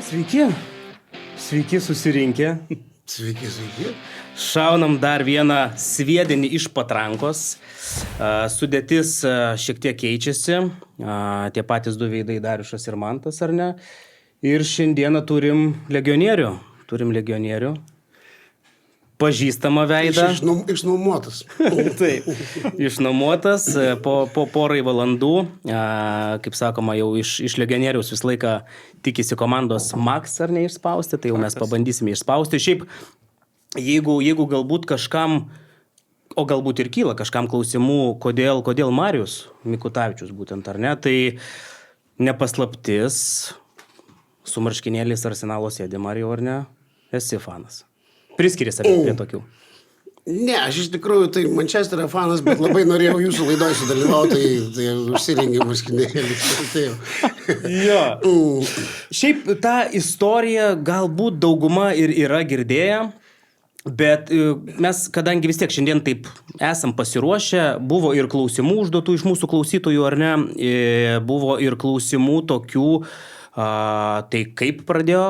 Sveiki. Sveiki susirinkę. Sveiki. Šaunam dar vieną sviedinį iš patrankos. Sudėtis šiek tiek keičiasi. Tie patys du veidai Dariušas ir Mantas, ar ne? Ir šiandieną turim legionierių. Pažįstamą veidą. Išnuomotas. Taip, išnuomotas po porai valandų. Kaip sakoma, jau iš legionieriaus visą laiką tikisi komandos Max ar neišspausti, tai jau mes pabandysime išspausti. Šiaip, jeigu galbūt kažkam, o galbūt ir kyla kažkam klausimų, kodėl Marijus Mikutavičius būtent, ar ne, tai nepaslaptis, su marškinėliais Arsenalo sėdi, Marijau, ar ne, esi fanas. Priskiri save prie tokių? Ne, aš iš tikrųjų tai Mančesterio fanas, bet labai norėjau jūsų laidoje sudalyvauti, tai užsirengiau marškinėlį. Jo. Šiaip tą istoriją galbūt dauguma ir yra girdėję, bet mes, kadangi vis tiek šiandien taip esam pasiruošę, buvo ir klausimų užduotų iš mūsų klausytojų, ar ne, buvo ir klausimų tokių, tai kaip pradėjo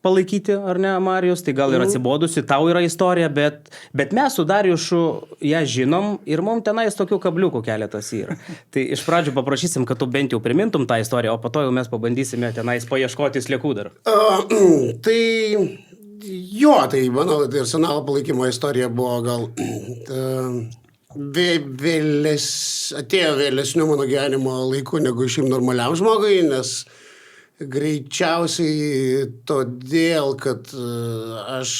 palaikyti, ar ne, Marijus, tai gal ir atsibodusi, tau yra istorija, bet mes su Dariušu ją žinom ir mums tenais tokių kabliukų keletas yra. Tai iš pradžių paprašysim, kad tu bent jau primintum tą istoriją, o po to jau mes pabandysime tenais paieškoti sliekų dar. Tai mano Arsenalo palaikymo istorija buvo gal atėjo vėlesnių mano gyvenimo laikų negu šiaip normaliam žmogui, nes greičiausiai todėl, kad aš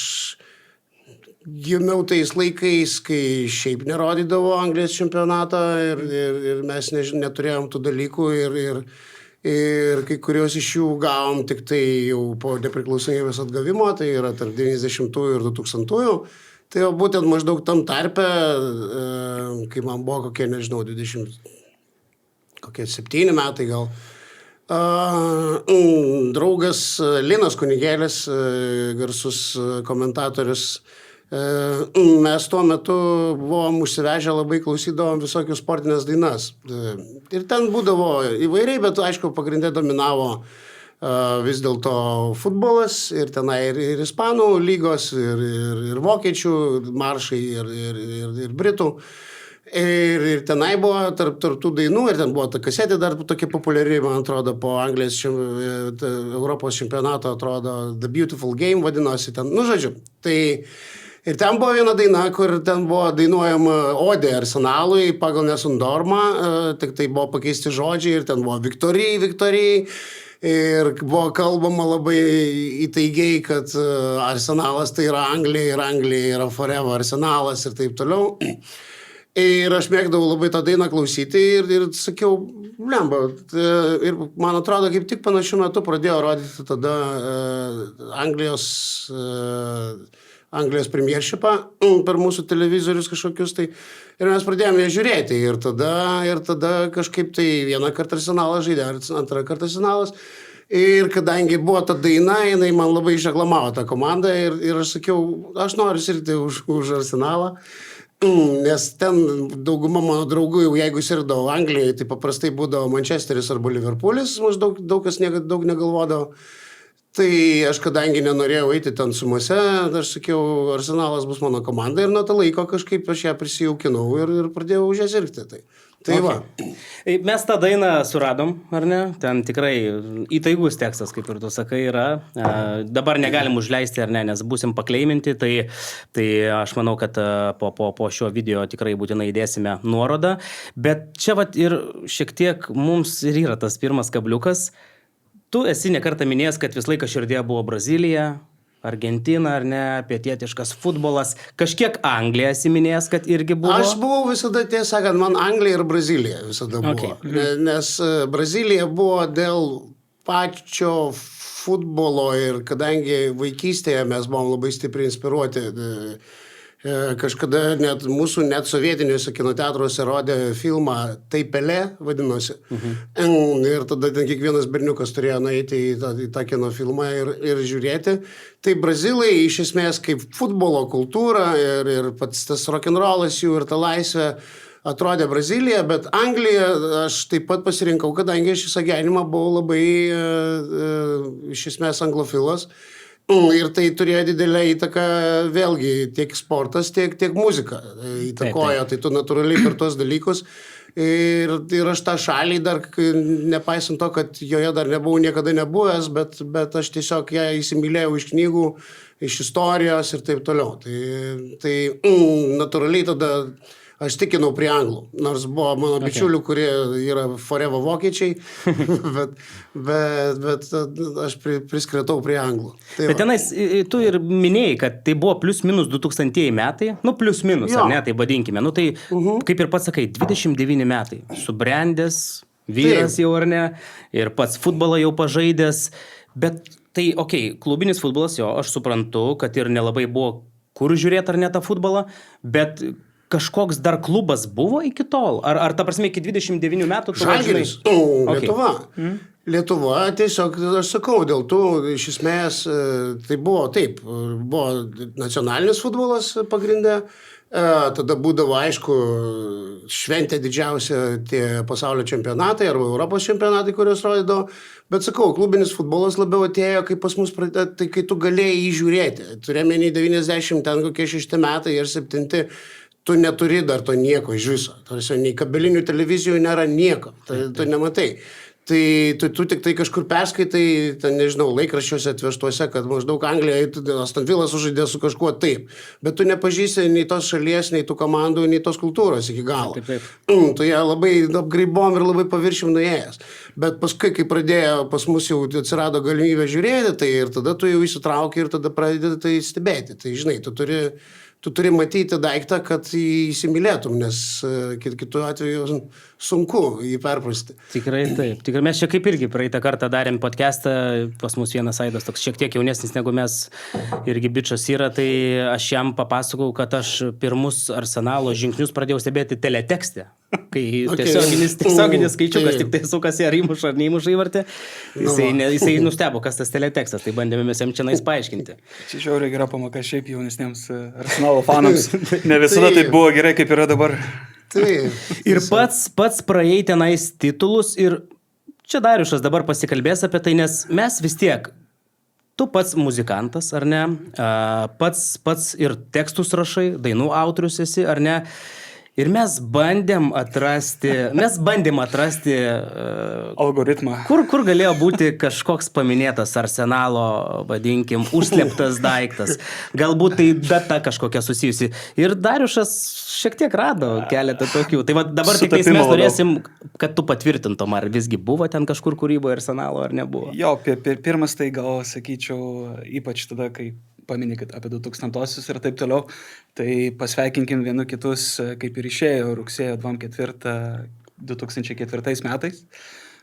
gimiau tais laikais, kai šiaip nerodydavo Anglijos čempionatą ir mes neturėjom tų dalykų ir kai kurios iš jų gavom tik tai jau po nepriklausomybės atgavimo, tai yra tarp 90-ųjų ir 2000-ųjų. Tai jau būtent maždaug tam tarpe, kai man buvo kokie, nežinau, 27 metai gal, draugas Linas Kunigėlis, garsus komentatorius, mes tuo metu buvom užsivežę, labai klausydavom visokius sportinės dainas. Ir ten būdavo įvairiai, bet aišku, pagrindė dominavo vis dėlto futbolas ir tenai ir ispanų lygos, ir vokiečių maršai, ir britų. Ir tenai buvo tarp tų dainų, ir ten buvo ta kasetė dar tokia populiari, man atrodo, po Anglijos Europos čempionato, atrodo, The Beautiful Game vadinosi ten, žodžiu. Tai ir ten buvo viena daina, kur ten buvo dainuojama odė Arsenalui pagal Nessun Dorma, tik tai buvo pakeisti žodžiai ir ten buvo Victory. Ir buvo kalbama labai įtaigiai, kad Arsenalas tai yra Anglija ir Anglija yra forever Arsenalas ir taip toliau. Ir aš mėgdavau labai tą dainą klausyti ir sakiau, blemba, ir man atrodo, kaip tik panašiu metu pradėjo rodyti tada Anglijos premiershipą per mūsų televizorius kažkokius, tai ir mes pradėjome ją žiūrėti ir tada kažkaip tai vieną kartą Arsenalas žaidė, antrą kartą Arsenalas. Ir kadangi buvo ta daina, jinai man labai išreklamavo tą komandą ir aš sakiau, aš noriu sirgti už Arsenalą. Nes ten dauguma mano draugų, jeigu sirdavo Anglijoje, tai paprastai būdavo Mančesteris arba Liverpoolis, maždaug daug kas daug negalvodavo. Tai aš kadangi nenorėjau eiti ten sumose, aš sakiau, Arsenalas bus mano komanda ir nuo to laiko kažkaip aš ją prisijaukinau ir pradėjau už ją sirgti. Tai va. Mes tą dainą suradom, ar ne? Ten tikrai įtaigus tekstas, kaip ir tu sakai, yra. Dabar negalim užleisti, ar ne, nes būsim pakleiminti, tai aš manau, kad po šio video tikrai būtinai įdėsime nuorodą. Bet čia vat ir šiek tiek mums ir yra tas pirmas kabliukas. Tu esi nekartą minėjęs, kad visą laiką širdėje buvo Brazilija, Argentina, ar ne, pietietiškas futbolas. Kažkiek Anglija esi minėjęs, kad irgi buvo? Aš buvau visada, tiesą sakant, man Anglija ir Brazilija visada buvo. Okay. Nes Brazilija buvo dėl pačio futbolo ir kadangi vaikystėje mes buvom labai stipriai inspiruoti. Kažkada net mūsų sovietiniuose kinoteatruose rodė filmą Tai Pelė, vadinosi. Ir tada ten kiekvienas berniukas turėjo nueiti į tą kino filmą ir žiūrėti. Tai brazilai iš esmės kaip futbolo kultūra ir pats tas rock'n'rollas jų ir ta laisvė atrodė Brazilija, bet Anglija aš taip pat pasirinkau, kadangi aš visą gyvenimą buvau labai iš esmės anglofilas. Ir tai turėjo didelę įtaką vėlgi tiek sportas, tiek muzika įtakojo, tai tu natūraliai per tuos dalykus. Ir aš tą šalį dar, nepaisant to, kad joje dar nebuvau niekada nebuvęs, bet aš tiesiog ją įsimylėjau iš knygų, iš istorijos ir taip toliau. Tai natūraliai tada aš tikinau prie anglų, nors buvo mano bičiulių, kurie yra forever vokiečiai, bet aš priskretau prie anglų. Tai bet tenais, tu ir minėjai, kad tai buvo plius minus 2000 metai, plius minus, ar ne, tai vadinkime, tai kaip ir pats sakai, 29 metai, subrendęs, vyras jau ar ne, ir pats futbolą jau pažaidęs, bet tai, klubinis futbolas, aš suprantu, kad ir nelabai buvo kur žiūrėti ar ne tą futbolą, bet kažkoks dar klubas buvo iki tol? Ar ta prasme iki 29 metų? Žalgiris, Lietuva. Lietuva, tiesiog, aš sakau, dėl tų, iš esmės, tai buvo taip, buvo nacionalinis futbolas pagrindė, tada būdavo, aišku, šventė didžiausia tie pasaulio čempionatai arba Europos čempionatai, kurios rodydavo, bet sakau, klubinis futbolas labiau atėjo, kai pas mus pradėjo, tai kai tu galėjai jį žiūrėti, turėjome 90, ten kokie 6 metai ir 7, tu neturi dar to nieko iš viso. Tarsi, nei kabelinių televizijų nėra nieko. Tu nematai. Tai tu tik tai kažkur perskaitai, ten, nežinau, laikraščiuose atvežtuose, kad maždaug Anglija, Aston Villa sužaidė su kažkuo taip. Bet tu nepažįsti nei tos šalies, nei tų komandų, nei tos kultūros iki galo. Taip. Tu ją labai apgraibom ir labai paviršim nuėjęs. Bet paskui, kai pradėjo, pas mus jau atsirado galimybė žiūrėti, tai ir tada tu jau įsitrauki ir tada pradedi tai stebėti. Tai, žinai, tu turi matyti daiktą, kad jį įsimylėtum, nes kitu atveju sunku jį perprasti. Tikrai taip. Tikrai mes čia kaip irgi praeitą kartą darėm podcastą, pas mus vienas Aidas toks šiek tiek jaunesnis negu mes, irgi bičas yra, tai aš jam papasakau, kad aš pirmus Arsenalo žingsnius pradėjau stebėti teletekste, kai tiesioginis skaičiukas tik tai sukasi ar įmuša ar neįmuša įvartį. Jisai nustebo, kas tas teletekstas, tai bandėme mes jam čia paaiškinti. Čia žiauriai gera pamoka šiaip jaunesniems Arsenalo fanams. Ne visada taip buvo gerai, kaip yra dabar. Ir pats praėjai tenais titulus ir čia Dariušas dabar pasikalbės apie tai, nes mes vis tiek, tu pats muzikantas, ar ne, pats ir tekstus rašai, dainų autorius esi, ar ne, ir mes bandėm atrasti algoritmą. Kur galėjo būti kažkoks paminėtas Arsenalo, vadinkim, užslėptas daiktas. Galbūt tai data kažkokia susijusi. Ir Dariušas šiek tiek rado keletą tokių. Tai va, dabar tik mes norėsim, kad tu patvirtintum, ar visgi buvo ten kažkur kūryboje Arsenalo, ar nebuvo. Jo, pirmas tai gal sakyčiau, ypač tada, kai paminė apie 2000-osius ir taip toliau, tai pasveikinkim vienu kitus, kaip ir išėjo rugsėjo 24 2004 metais.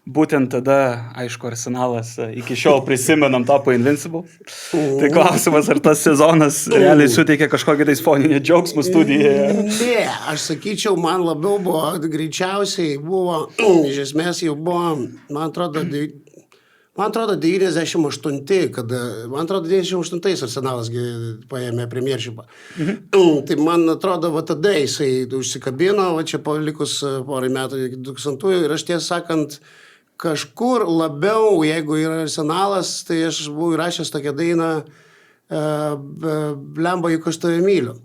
Būtent tada, aišku, Arsenalas iki šiol prisimenam tapo Invincible. Tai klausimas, ar tas sezonas realiai suteikė kažkokį tais foninį džiaugsmą studijoje? Ne, aš sakyčiau, man labiau buvo, greičiausiai buvo, iš esmės jau buvo, man atrodo 98, kada, man atrodo 98 Arsenalas paėmė premiershipą. Tai man atrodo, va tada jisai užsikabino, va čia palikus porai metų iki 2000 ir aš tiesą sakant, kažkur labiau, jeigu yra Arsenalas, tai aš buvau įrašęs tokią dainą Blemba, juk aš tave myliu.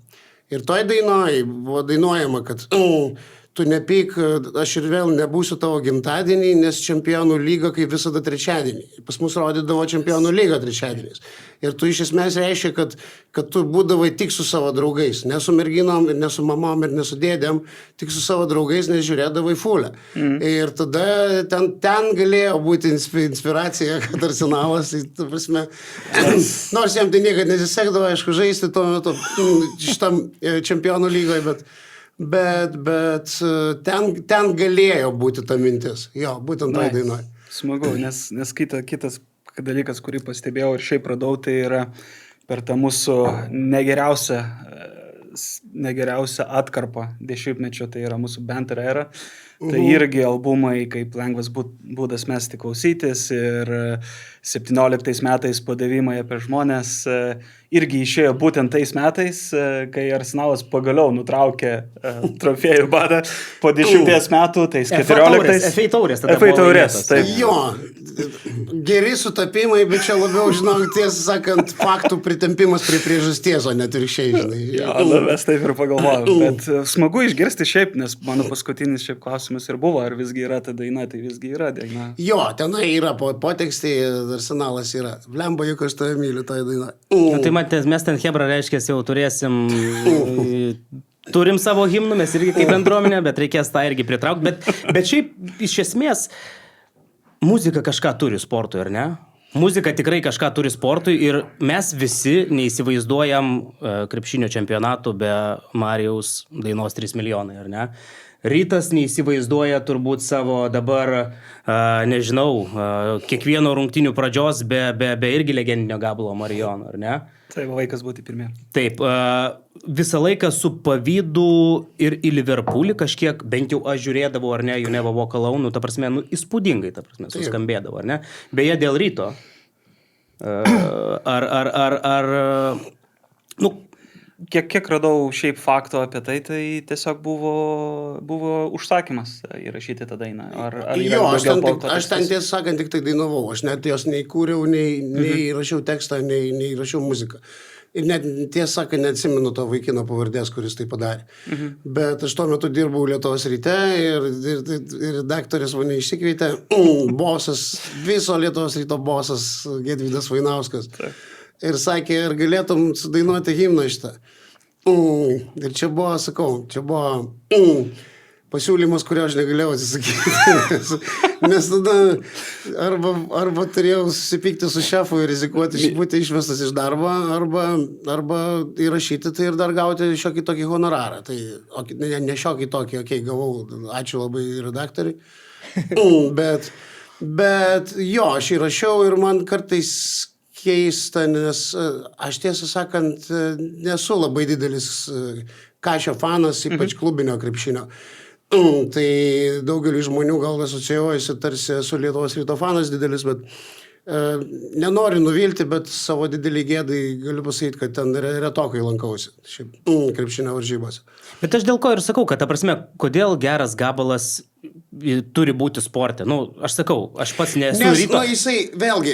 Ir toj dainoj buvo dainuojama, kad tu nepyk, aš ir vėl nebūsiu tavo gimtadienį, nes čempionų lyga kaip visada trečiadienį. Pas mus rodydavo čempionų lyga trečiadieniais. Ir tu iš esmės reiškia, kad tu būdavai tik su savo draugais. Ne su merginom, ir ne su mamom, ir ne su dėdėm, tik su savo draugais, nes žiūrėdavai fulę. Ir tada ten galėjo būti inspiracija, kad Arsenalas, ta prasme, nors jam tai niekad nesisekdavo, aišku, žaisti tuo metu šitam čempionų lygoje, bet ten galėjo būti ta mintis. Jo, būtent tai dainuoja. Smagu, nes kitas dalykas, kurį pastebėjau ir šiaip radau, tai yra per tą mūsų negeriausią atkarpą 10-mečio, tai yra mūsų banter era. Tai irgi albumai kaip Lengvas būdas mesti klausytis ir 17 metais padavimai apie žmonės irgi išėjo būtent tais metais, kai Arsenalas pagaliau nutraukė trofėjų badą po 10 metų, tais 14. FA taurės tada FA buvo taurės, laimėtos. taip. Jo, geri sutapimai, bet čia labiau, žinau, tiesą sakant, faktų pritempimas prie priežasties, o net ir žinai. Jo, mes taip ir pagalvojom, bet smagu išgirsti šiaip, nes mano paskutinis šiaip klausimas ir buvo, ar visgi yra ta daina, tai visgi yra daina. Jo, tenai yra potekstė, Arsenalas yra. Blemba, juk aš tave myliu, tai daina. Nu, tai matės, mes ten Hebra reiškia jau turėsim, turim savo himnų, mes irgi kaip bendruomenė, bet reikės tą irgi pritraukti. Bet šiaip iš esmės muzika kažką turi sportui, ar ne? Muzika tikrai kažką turi sportui ir mes visi neįsivaizduojam krepšinio čempionatų be Marijaus dainos 3 milijonai, ar ne? Rytas neįsivaizduoja turbūt savo dabar, nežinau, kiekvieno rungtynių pradžios be irgi legendinio gabalo Marijono, ar ne? Tai vaikas būti pirmie. Taip, visą laiką su pavydu ir į Liverpoolį kažkiek, bent jau aš žiūrėdavau, ar ne, You Never Walk Alone, nu, ta prasme, nu, įspūdingai, ta prasme, suskambėdavo, ar ne? Beje, dėl Ryto. Nu, Kiek radau šiaip faktų apie tai, tai tiesiog buvo užsakymas įrašyti tą dainą. Jo, aš ten tiesą sakant tik tai dainavau, aš net jos nei kūriau, nei rašiau tekstą, nei rašiau muziką. Ir net tiesą sakant, neatsimenu to vaikino pavardės, kuris tai padarė. Bet aš tuo metu dirbau Lietuvos ryte ir redaktorius mane išsikvietė, bosas, viso Lietuvos ryto bosas Gedvydas Vainauskas. Ir sakė, ar galėtum sudainuoti himną šitą. Ir čia buvo, sakau, pasiūlymas, kurio aš negalėjau atsisakyti. Nes tada arba turėjau susipykti su šefu ir rizikuoti būti išvestas iš darbo, arba įrašyti tai ir dar gauti šiokį tokį honorarą. Tai, ne šiokį tokį, gavau, ačiū labai redaktoriui. Bet jo, aš įrašiau ir man kartais keista, nes aš tiesą sakant nesu labai didelis Kašio fanas, ypač klubinio krepšinio. Tai daugelį žmonių gal asocijuojasi tarsi esu Lietuvos ryto fanas didelis, bet nenoriu nuvilti, bet savo didelį gėdai galiu pasakyti, kad ten retokai lankausi šiaip krepšinio varžybose. Bet aš dėl ko ir sakau, kad ta prasme, kodėl geras gabalas turi būti sporte. Nu, aš sakau, aš pats nesu Ryto. Nes, jisai, vėlgi,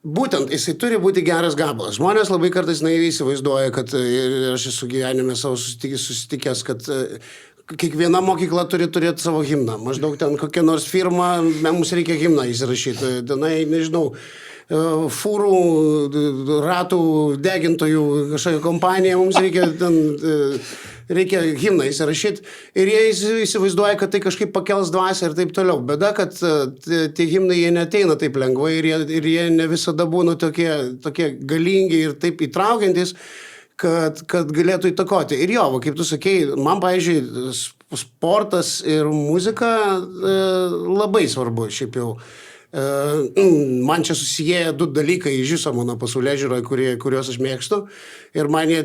būtent jisai turi būti geras gabalas. Žmonės labai kartais naiviai įsivaizduoja, kad ir aš esu gyvenime savo susitikęs, kad kiekviena mokykla turi turėti savo himną. Maždaug ten kokia nors firma, mums reikia himną įsirašyti. Tenai, nežinau, fūrų, ratų, degintojų kažkokia kompanija, mums reikia ten... reikia himną įsirašyti ir jie įsivaizduoja, kad tai kažkaip pakels dvasią ir taip toliau. Bėda, kad tie himnai jie neteina taip lengvai ir jie ne visada būna tokie galingi ir taip įtraukiantis, kad galėtų įtakoti. Ir jo, kaip tu sakei, man, pavyzdžiui, sportas ir muzika labai svarbu šiaip jau. Man čia susijęja du dalykai iš viso mano pasaulėžiūroje, kuriuos aš mėgstu. Ir man jie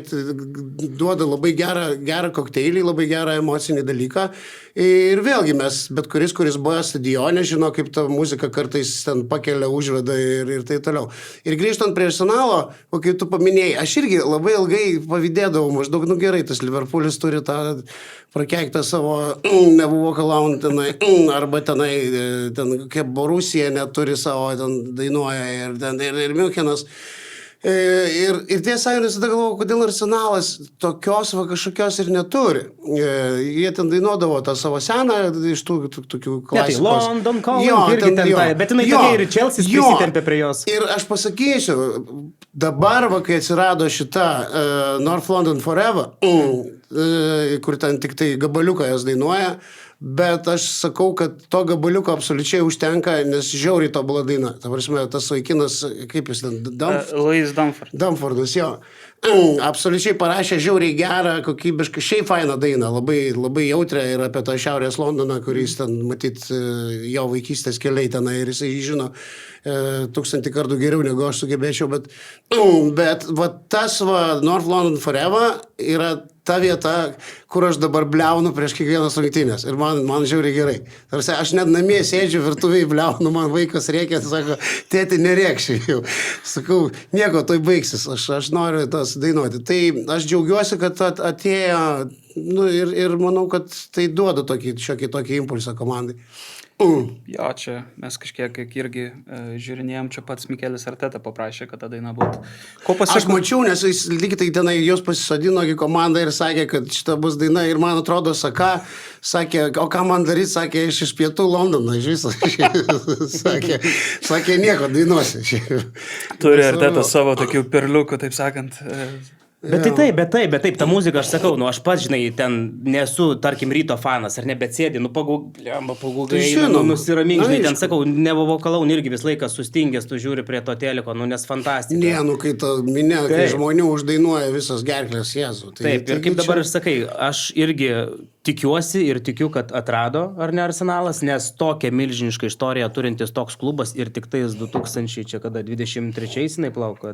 duoda labai gerą kokteilį, labai gerą emocinį dalyką. Ir vėlgi mes, bet kuris buvo stadione, žino, kaip ta muzika kartais ten pakelia, užveda ir tai toliau. Ir grįžtant prie Arsenalo, o kaip tu paminėjai, aš irgi labai ilgai pavydėdavau, maždaug, nu gerai, tas Liverpoolis turi tą prakeiktą savo nebuvo kalaun tenai, arba tenai, ten kaip Borusija neturi savo, ten dainuoja ir Münchenas. Ir tiesą sakant, tada galvojau, kodėl Arsenalas tokios kažkokios ir neturi. Jie ten dainuodavo tą savo seną iš tų tokių klasikos. Tai London Calling irgi ten tai, bet jinai tokia ir Chelsea prisitempė prie jos. Ir aš pasakysiu, dabar, kai atsirado šita North London Forever, kur ten tik tai gabaliuką jos dainuoja, bet aš sakau, kad to gabaliuko absoliučiai užtenka, nes žiauriai tobula daina. Ta prasme, tas vaikinas, kaip jis ten, Louis Dunford. Dunfordas, jo. Absoliučiai parašė žiauriai gerą, kokybišką, šiaip fainą dainą, labai, labai jautrę ir apie tą Šiaurės Londoną, kuris ten, matyt, jo vaikystės keliai tenai ir jisai žino 1000 kartų geriau negu aš sugebėčiau, bet va tas North London Forever yra ta vieta, kur aš dabar bliaunu prieš kiekvienas rungtynės. Ir man žiauriai gerai. Tarsi, aš net namie sėdžiu virtuviai bliaunu, man vaikas reikia, sako, tėti, nerėkščiai jau. Sakau, nieko, tai baigsis, aš noriu tas dainuoti. Tai aš džiaugiuosi, kad atėjo, ir manau, kad tai duoda šiokį tokį impulsą komandai. Jo, čia mes kažkiek irgi žiūrinėjom, čia pats Mikelis Arteta paprašė, kad ta daina būtų. Aš mačiau, nes jis lygiai tai tenai jos pasisodino į komandą ir sakė, kad šita bus daina ir man atrodo, sakė, o ką man daryti, sakė, iš pietų Londono, iš viso. sakė, nieko, dainuosi. Turi Arteta savo tokių perliukų, taip sakant. Bet taip, ta muzika, aš sakau, aš pats, žinai, ten nesu, tarkim, ryto fanas, ar ne, bet sėdi, pagūgai, nusiramink, žinai, ten sakau, nevokalaun irgi vis laiką sustingęs, tu žiūri prie to teliko, nes fantastika. Ne, kai ta minė, kai žmonių uždainuoja visos gerklės, Jėzų. Taip, ir kaip dabar ir sakai, aš irgi tikiuosi ir tikiu, kad atrado, ar ne, Arsenalas, nes tokia milžiniška istorija turintis toks klubas ir tik tais 2023 jinai plauko.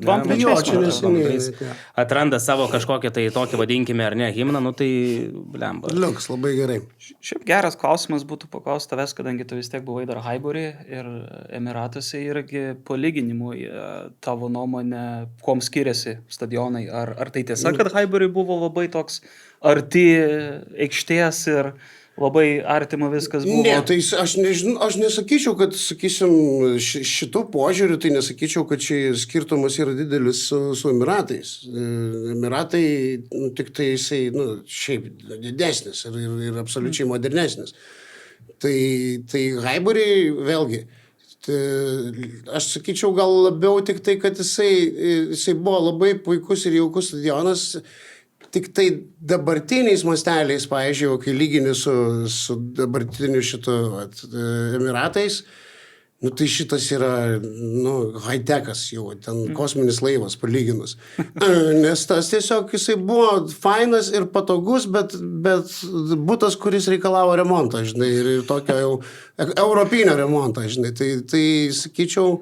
Atranda savo kažkokią tai tokį, vadinkime, ar ne, himną, tai blemba. Liuks, labai gerai. Šiaip geras klausimas būtų paklausti tavęs, kadangi tu vis tiek buvai dar Highbury ir Emiratuose irgi palyginimui tavo nuomonė, kuom skiriasi stadionai. Ar tai tiesa, kad Highbury buvo labai toks arti aikštės ir labai artima viskas buvo? Ne, tai aš nesakyčiau, kad, sakysim, šitų požiūrių, tai nesakyčiau, kad čia skirtumas yra didelis su Emiratais. Emiratai, tik tai jisai, šiaip didesnis ir absoliučiai modernesnis. Tai Highbury, vėlgi, aš sakyčiau, gal labiau tik tai, kad jisai buvo labai puikus ir jaukus stadionas. Tik tai dabartiniais masteliais, pavyzdžiui, kai lygini su dabartiniu šitu Emiratais, tai šitas yra, high-techas jau, ten kosminis laivas palyginus. Nes tas tiesiog jisai buvo fainas ir patogus, bet butas, kuris reikalavo remonto, žinai, ir tokio jau europinio remonto, žinai. Tai sakyčiau,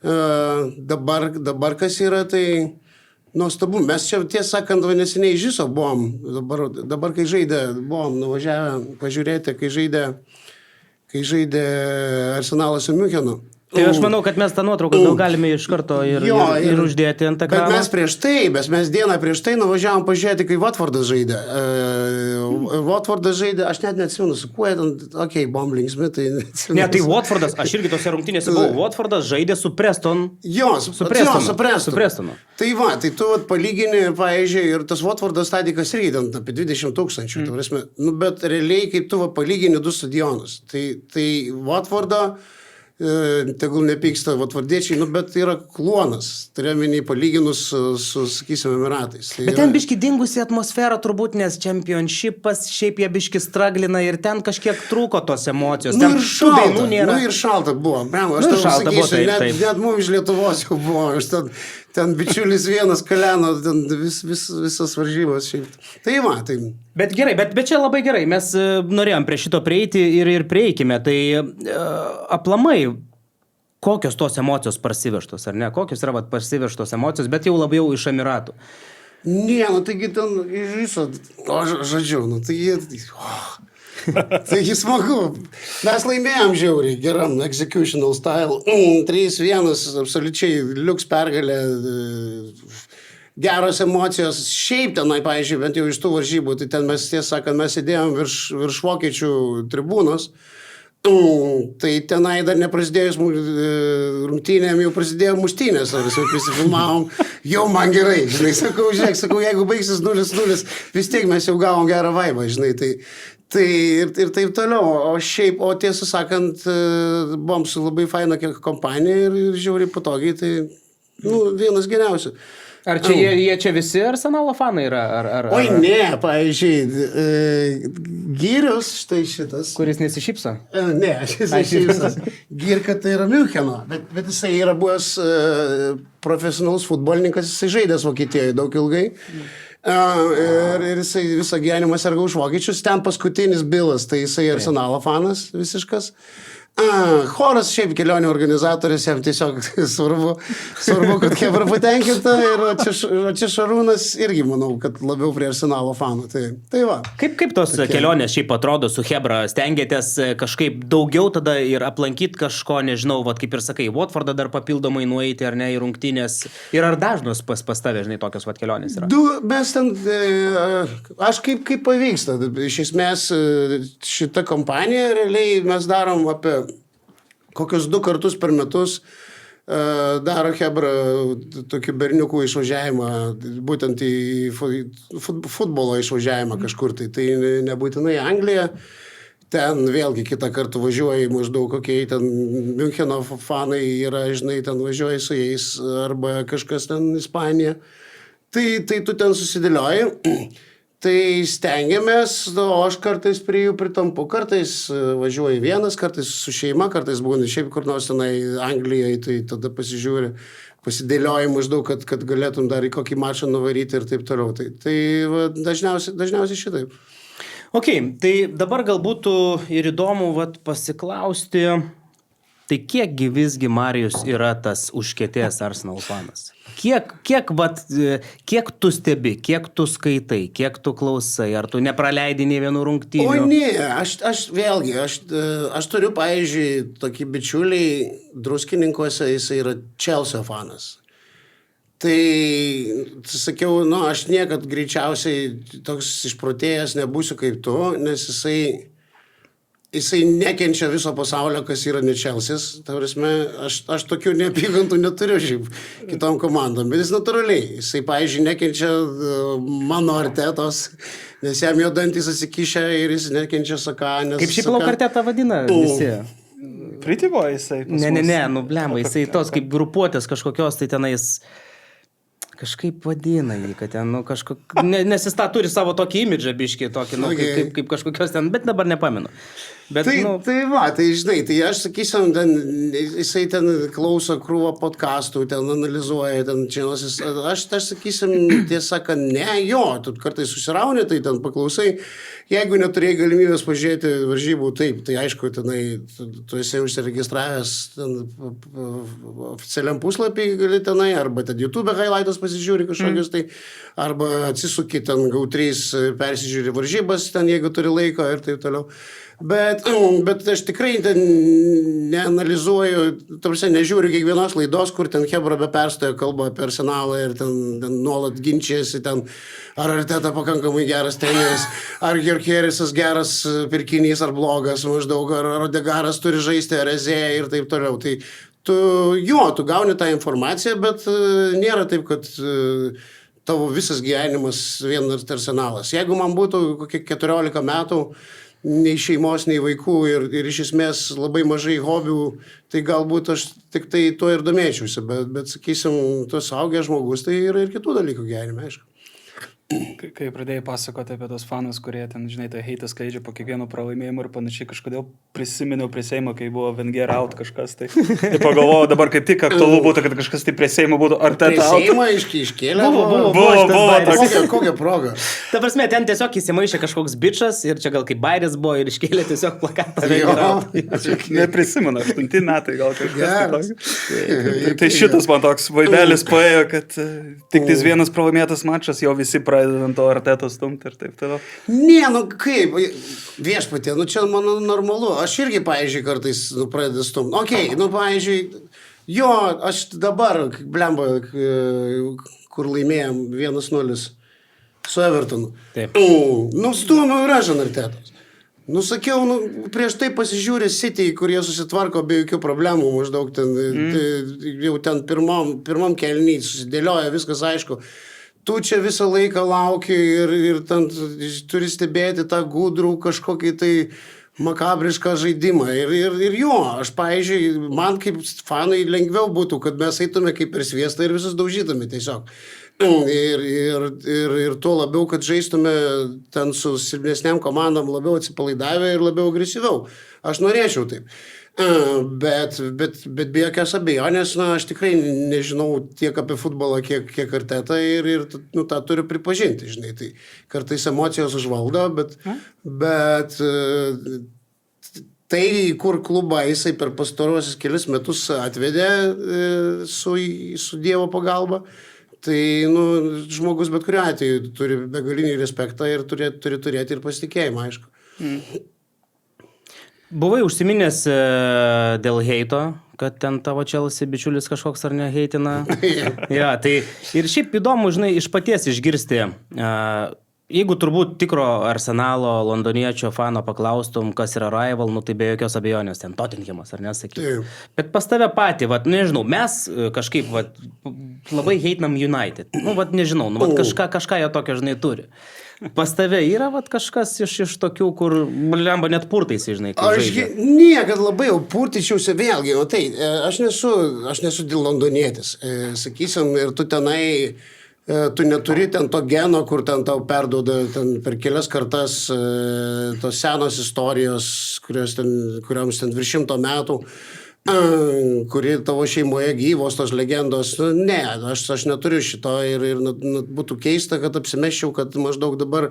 dabar kas yra, tai nuostabu. Mes čia, tiesą sakant, neseniai iš viso buvom, dabar kai buvom nuvažiavę pažiūrėti, kai žaidė Arsenalas su Miunchenu. Tai aš manau, kad mes tą nuotrauką gal galime iš karto ir uždėti ant ekrano. Bet mes dieną prieš tai nuvažiavom pažiūrėti, kai Watfordas žaidė. Aš net neatsimenu, su kuo buvom linksmi, tai neatsimenu. Ne, tai Watfordas, aš irgi tose rungtynėse buvau, Watfordas žaidė su Preston. Su Prestonu. Tai tai tu palygini, pavyzdžiui, ir tas Watfordas stadikas irgi ten apie 20,000. Bet realiai, kaip tu palygini du stadionus, tai Watfordo tegul nepyksta vatvardiečiai, bet yra kluonas, turėminį palyginus su, sakysim, Emiratais. Bet ten biški dingusi atmosfera turbūt, nes čempionšipas šiaip jie biški straglina ir ten kažkiek trūko tos emocijos. Ir šalta buvo. Aš tau sakysiu, net mums iš Lietuvos jau buvo. Ten bičiulis vienas kaleno, ten visas varžybos šiaip. Tai. Bet gerai, bet čia labai gerai. Mes norėjom prie šito prieiti ir prieikime. Tai aplamai, kokios tos emocijos parsivežtos, ar ne? Kokios yra parsivežtos emocijos, bet jau labiau iš Emiratų? Ne, taigi ten iš viso, žodžiu, taigi smagu. Mes laimėjom žiauriai geram executional style. 3-1, absoliučiai liuks pergalė, geros emocijos. Šiaip tenai, pavyzdžiui, bent jau iš tų varžybų, tai ten mes, tiesą sakant, mes sėdėjom virš vokiečių tribūnos. Tai tenai dar neprasidėjus rungtynėm, jau prasidėjo muštynės, ar mes jau prisifilmavom, jau man gerai, žinai, sakau, jeigu baigsis 0-0, vis tiek mes jau gavom gerą vaibą, žinai, tai ir taip toliau, o tiesą sakant, buvom su labai faina kompanija ir žiauriai patogiai, tai, vienas geriausių. Ar čia jie čia visi Arsenalo fanai yra? Oi, ne, pavyzdžiui, Gyrius, štai šitas. Kuris nesišypso? Ne, jis nesišypso. Girka tai yra Miuncheno, bet jisai yra buvęs profesionalus futbolininkas, jisai žaidęs Vokietijoje daug ilgai. Ir jisai visą gyvenimą serga už vokiečius. Ten paskutinis Bilas, tai jisai Arsenalo fanas visiškas. Choras šiaip kelionių organizatorius, jam tiesiog svarbu, kad Hebra patenkinta ir čia Šarūnas irgi manau, kad labiau prie Arsenalo fanų. Tai va. Kaip tos kelionės šiaip atrodo su Hebra? Stengiatės kažkaip daugiau tada ir aplankyti kažko, nežinau, vat, kaip ir sakai, Watfordą dar papildomai nueiti ar ne į rungtynės. Ir ar dažnos pas tave, žinai, tokios vat kelionės yra? Mes ten, aš kaip pavyksta. Iš esmės šita kompanija realiai mes darom apie kokius 2 kartus per metus daro Hebra tokį berniukų išvažiavimą, būtent į futbolo išvažiavimą kažkur. Tai nebūtinai Anglija. Ten vėlgi kitą kartą važiuoji maždaug kokie ten Müncheno fanai yra, žinai, ten važiuoji su jais arba kažkas ten Ispanija. Tai tu ten susidėlioji. Tai stengiamės, o aš kartais prie jų pritampu, kartais važiuoju vienas, kartais su šeima, kartais būna šiaip kur nors tenai Anglijoje, tai tada pasižiūri, pasidėlioji maždaug, kad galėtum dar į kokį mačą nuvaryti ir taip toliau. Tai va, dažniausiai šitaip. Ok, tai dabar gal būtų ir įdomu vat, pasiklausti, tai kiekgi visgi Marijus yra tas užkietėjęs Arsenal fanas? Kiek tu stebi, kiek tu skaitai, kiek tu klausai, ar tu nepraleidi nei vienų rungtynių? O ne, aš turiu, pavyzdžiui, tokį bičiulį Druskininkuose, jisai yra Chelsea fanas. Tai, sakiau, aš niekad greičiausiai toks išprotėjęs nebūsiu kaip tu, nes jisai nekenčia viso pasaulio, kas yra ne Chelsea's. Ta prasme, aš tokių neapykantų neturiu šiaip kitom komandom, bet jis natūraliai. Jisai, pavyzdžiui, nekenčia mano Artetos, nes jam jo dantys atsikišę ir jis nekenčia Saka. Kaip šiaip lauk Artetą vadina visi? Pretty boy jisai. Ne, blemba, jisai tos kaip grupuotės kažkokios, tai tenais kažkaip vadina jį, kad ten, nes jis tą turi savo tokį imidžą biškį, tokį, kaip kažkokios ten, bet dabar nepamenu. Bet, tai žinai, tai aš sakysim, jisai ten klauso krūvą podcastų, ten analizuoja, ten čianosis, aš sakysim, tiesa, kad ne, tu kartais susirauni, tai ten paklausai, jeigu neturėjai galimybės pažiūrėti varžybų, taip, tai aišku, tenai, tu esi užsiregistravęs ten oficialiam puslapį gali tenai, arba ten YouTube highlightas pasižiūri kažkokius, tai arba atsisuki ten GO3, persižiūri varžybas, ten jeigu turi laiko ir taip toliau. Bet aš tikrai neanalizuoju, tarsi nežiūriu kiekvienos laidos, kur ten Hebra be perstojo kalba apie Arsenalą ir ten nuolat ginčiasi, ten ar Arteta pakankamai geras treneris, ar Gyökeresas geras pirkinys ar blogas maždaug, ar Odegaras turi žaisti, ar Eze ir taip toliau. Tai tu gauni tą informaciją, bet nėra taip, kad tavo visas gyvenimas vien Arsenalas. Jeigu man būtų kokie 14 metų, nei šeimos, nei vaikų ir iš esmės labai mažai hobių, tai galbūt aš tik tai tuo ir domėčiausi, bet sakysim, tu suaugęs žmogus, tai yra ir kitų dalykų gyvenime, aišku. Kai pradėjai pasakoti apie tos fanus, kurie ten, žinai, tai heitą skleidžia po kiekvieno pralaimėjimo ir panašiai, kažkodėl prisiminiau prie Seimo, kai buvo Wenger out kažkas, tai pagalvojau dabar kaip tik aktualu būtų, kad kažkas tai prie Seimo būtų Arteta out. Prie Seimo iškėlė? Buvo. Kokia proga? Ta prasme, ten tiesiog įsimaišė kažkoks bičas ir čia gal kaip bairis buvo ir iškėlė tiesiog plakatą. Neprisimenu, 8 metai gal kažkas. Tai šitas man toks vaidelis paėjo, kad tik tais vienas pralaimėtas mačas, jau visi pradedant to Artetos stumti ir taip toliau. Ne, kaip, viešpatie, čia mano normalu. Aš irgi, pavyzdžiui, kartais pradedu stumti. Okei, pavyzdžiui, aš dabar, blemba, kur laimėjom 1-0 su Evertonu. Taip. Stumiau ir aš ant Artetos. Sakiau, prieš tai pasižiūrė City, kurie susitvarko be jokių problemų, maždaug ten, jau ten pirmam kelny susidėlioja, viskas aišku. Tu čia visą laiką lauki ir ten turi stebėti tą gudrų kažkokį tai makabrišką žaidimą. Ir aš, pavyzdžiui, man kaip fanai lengviau būtų, kad mes eitume kaip per sviestą ir visus daužytume tiesiog. Ir tuo labiau, kad žaistume ten su silpnesniam komandom labiau atsipalaidavę ir labiau agresyviau. Aš norėčiau taip. Bet be jokios abejonės, aš tikrai nežinau tiek apie futbolą, kiek Artetą ir tą turiu pripažinti, žinai, tai kartais emocijos užvaldo, bet tai, kur klubą jisai per pastaruosius kelius metus atvedė su Dievo pagalba, tai žmogus bet kuriuo atveju turi begalinį respektą ir turi turėti ir pasitikėjimą, aišku. Buvai užsiminęs dėl heito, kad ten tavo Chelsea bičiulis kažkoks ar ne heitina. Ja, tai ir šiaip įdomu, žinai, iš paties išgirsti, jeigu turbūt tikro Arsenalo londoniečio fano paklaustum, kas yra rival, tai be jokios abejonės ten Tottenhamas, ar nesakyt. Bet pas tave patį, nežinau, mes kažkaip labai heitinam United. Nežinau, kažką jie tokio, žinai, turi. Pas tave yra kažkas iš tokių, kur lemba net purtaisi, žinai, kai žaidžia. Aš niekad labai jau purtyčiausi vėlgi, aš nesu londonietis, sakysim, ir tu tenai, tu neturi ten to geno, kur ten tau perduoda ten per kelias kartas tos senos istorijos, kurioms ten virš 100 metų, kuri tavo šeimoje gyvos, tos legendos. Ne, aš neturiu šito ir būtų keista, kad apsimesčiau, kad maždaug dabar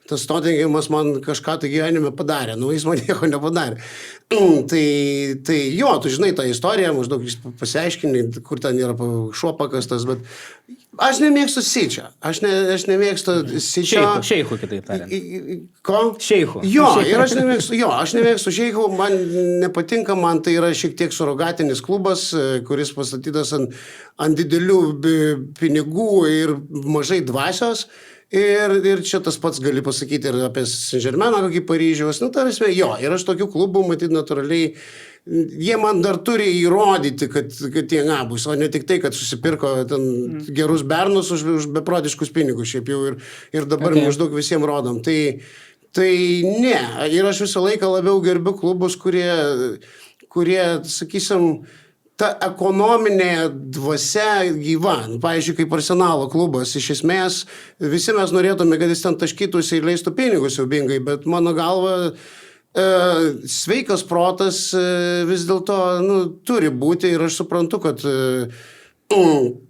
tas Tottenhamas man kažką tai gyvenime padarė. Jis man nieko nepadarė. Tai jo, tu žinai tą istoriją, maždaug jis pasiaiškini, kur ten yra šuo pakastas, bet aš nemėgstu Sičio. Aš nemėgstu Sičio. Šeichų, kitaip tariant. Ko? Šeichų. Jo, ir aš nemėgstu Šeichų, man nepatinka, man tai yra šiek tiek surogatinis klubas, kuris pastatytas ant didelių pinigų ir mažai dvasios. Ir čia tas pats gali pasakyti ir apie Saint-Germainą, kokį Paryžiaus. Tarsi, jo, ir aš tokių klubų, matyt, natūraliai, jie man dar turi įrodyti, kad jie gabūs, o ne tik tai, kad susipirko ten gerus bernus už beprotiškus pinigus šiaip jau ir dabar maždaug visiems rodom. Tai ne, ir aš visą laiką labiau gerbiu klubus, kurie sakysim, ta ekonominė dvasia gyva. Pavyzdžiui, kaip Arsenalo klubas, iš esmės, visi mes norėtume, kad jis ten taškytųsi ir leistų pinigus siaubingai, bet mano galva, sveikas protas vis dėlto turi būti ir aš suprantu, kad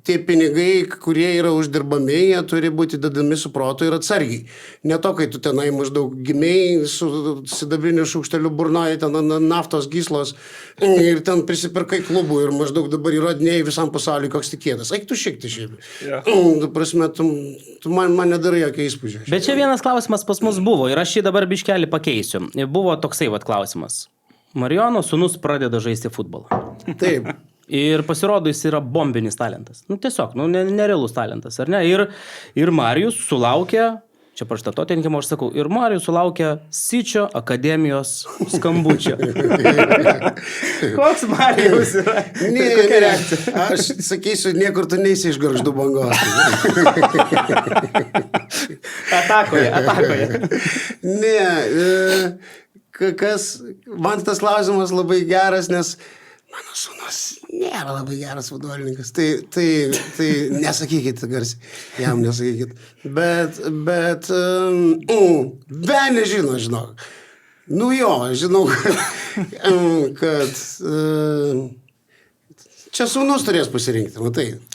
tie pinigai, kurie yra uždirbami, jie turi būti dedami su protu ir atsargiai. Ne to, kai tu tenai maždaug gimėjai su sidabriniu šaukšteliu burnoje, ten naftos gyslos ir ten prisipirkai klubų ir maždaug dabar įrodinėjai visam pasauliui, koks tikėtas. Eik tu šiek tiek šiaip. Tu prasme, tu man nedarai jokio įspūdžio. Bet čia vienas klausimas pas mus buvo ir aš jį dabar biškelį pakeisiu. Buvo toksai klausimas. Marijono sūnus pradeda žaisti futbolą. Taip. Ir pasirodo, jis yra bombinis talentas. Tiesiog, nerealus talentas, ar ne? Ir Marijus sulaukė, čia parašyta Tottenhamo, aš sakau, ir Marijus sulaukė Sičio akademijos skambučio. Koks Marijus yra? Kokia reakcija? Aš sakysiu, niekur tu neisi iš Gargždų bangos. Atakoje. Ne, man tas klausimas labai geras, nes mano sūnus nėra labai geras futbolininkas. Tai nesakykit garsiai. Jam nesakykit. Bet nežino, žinok. Žinau, kad čia sūnus turės pasirinkti.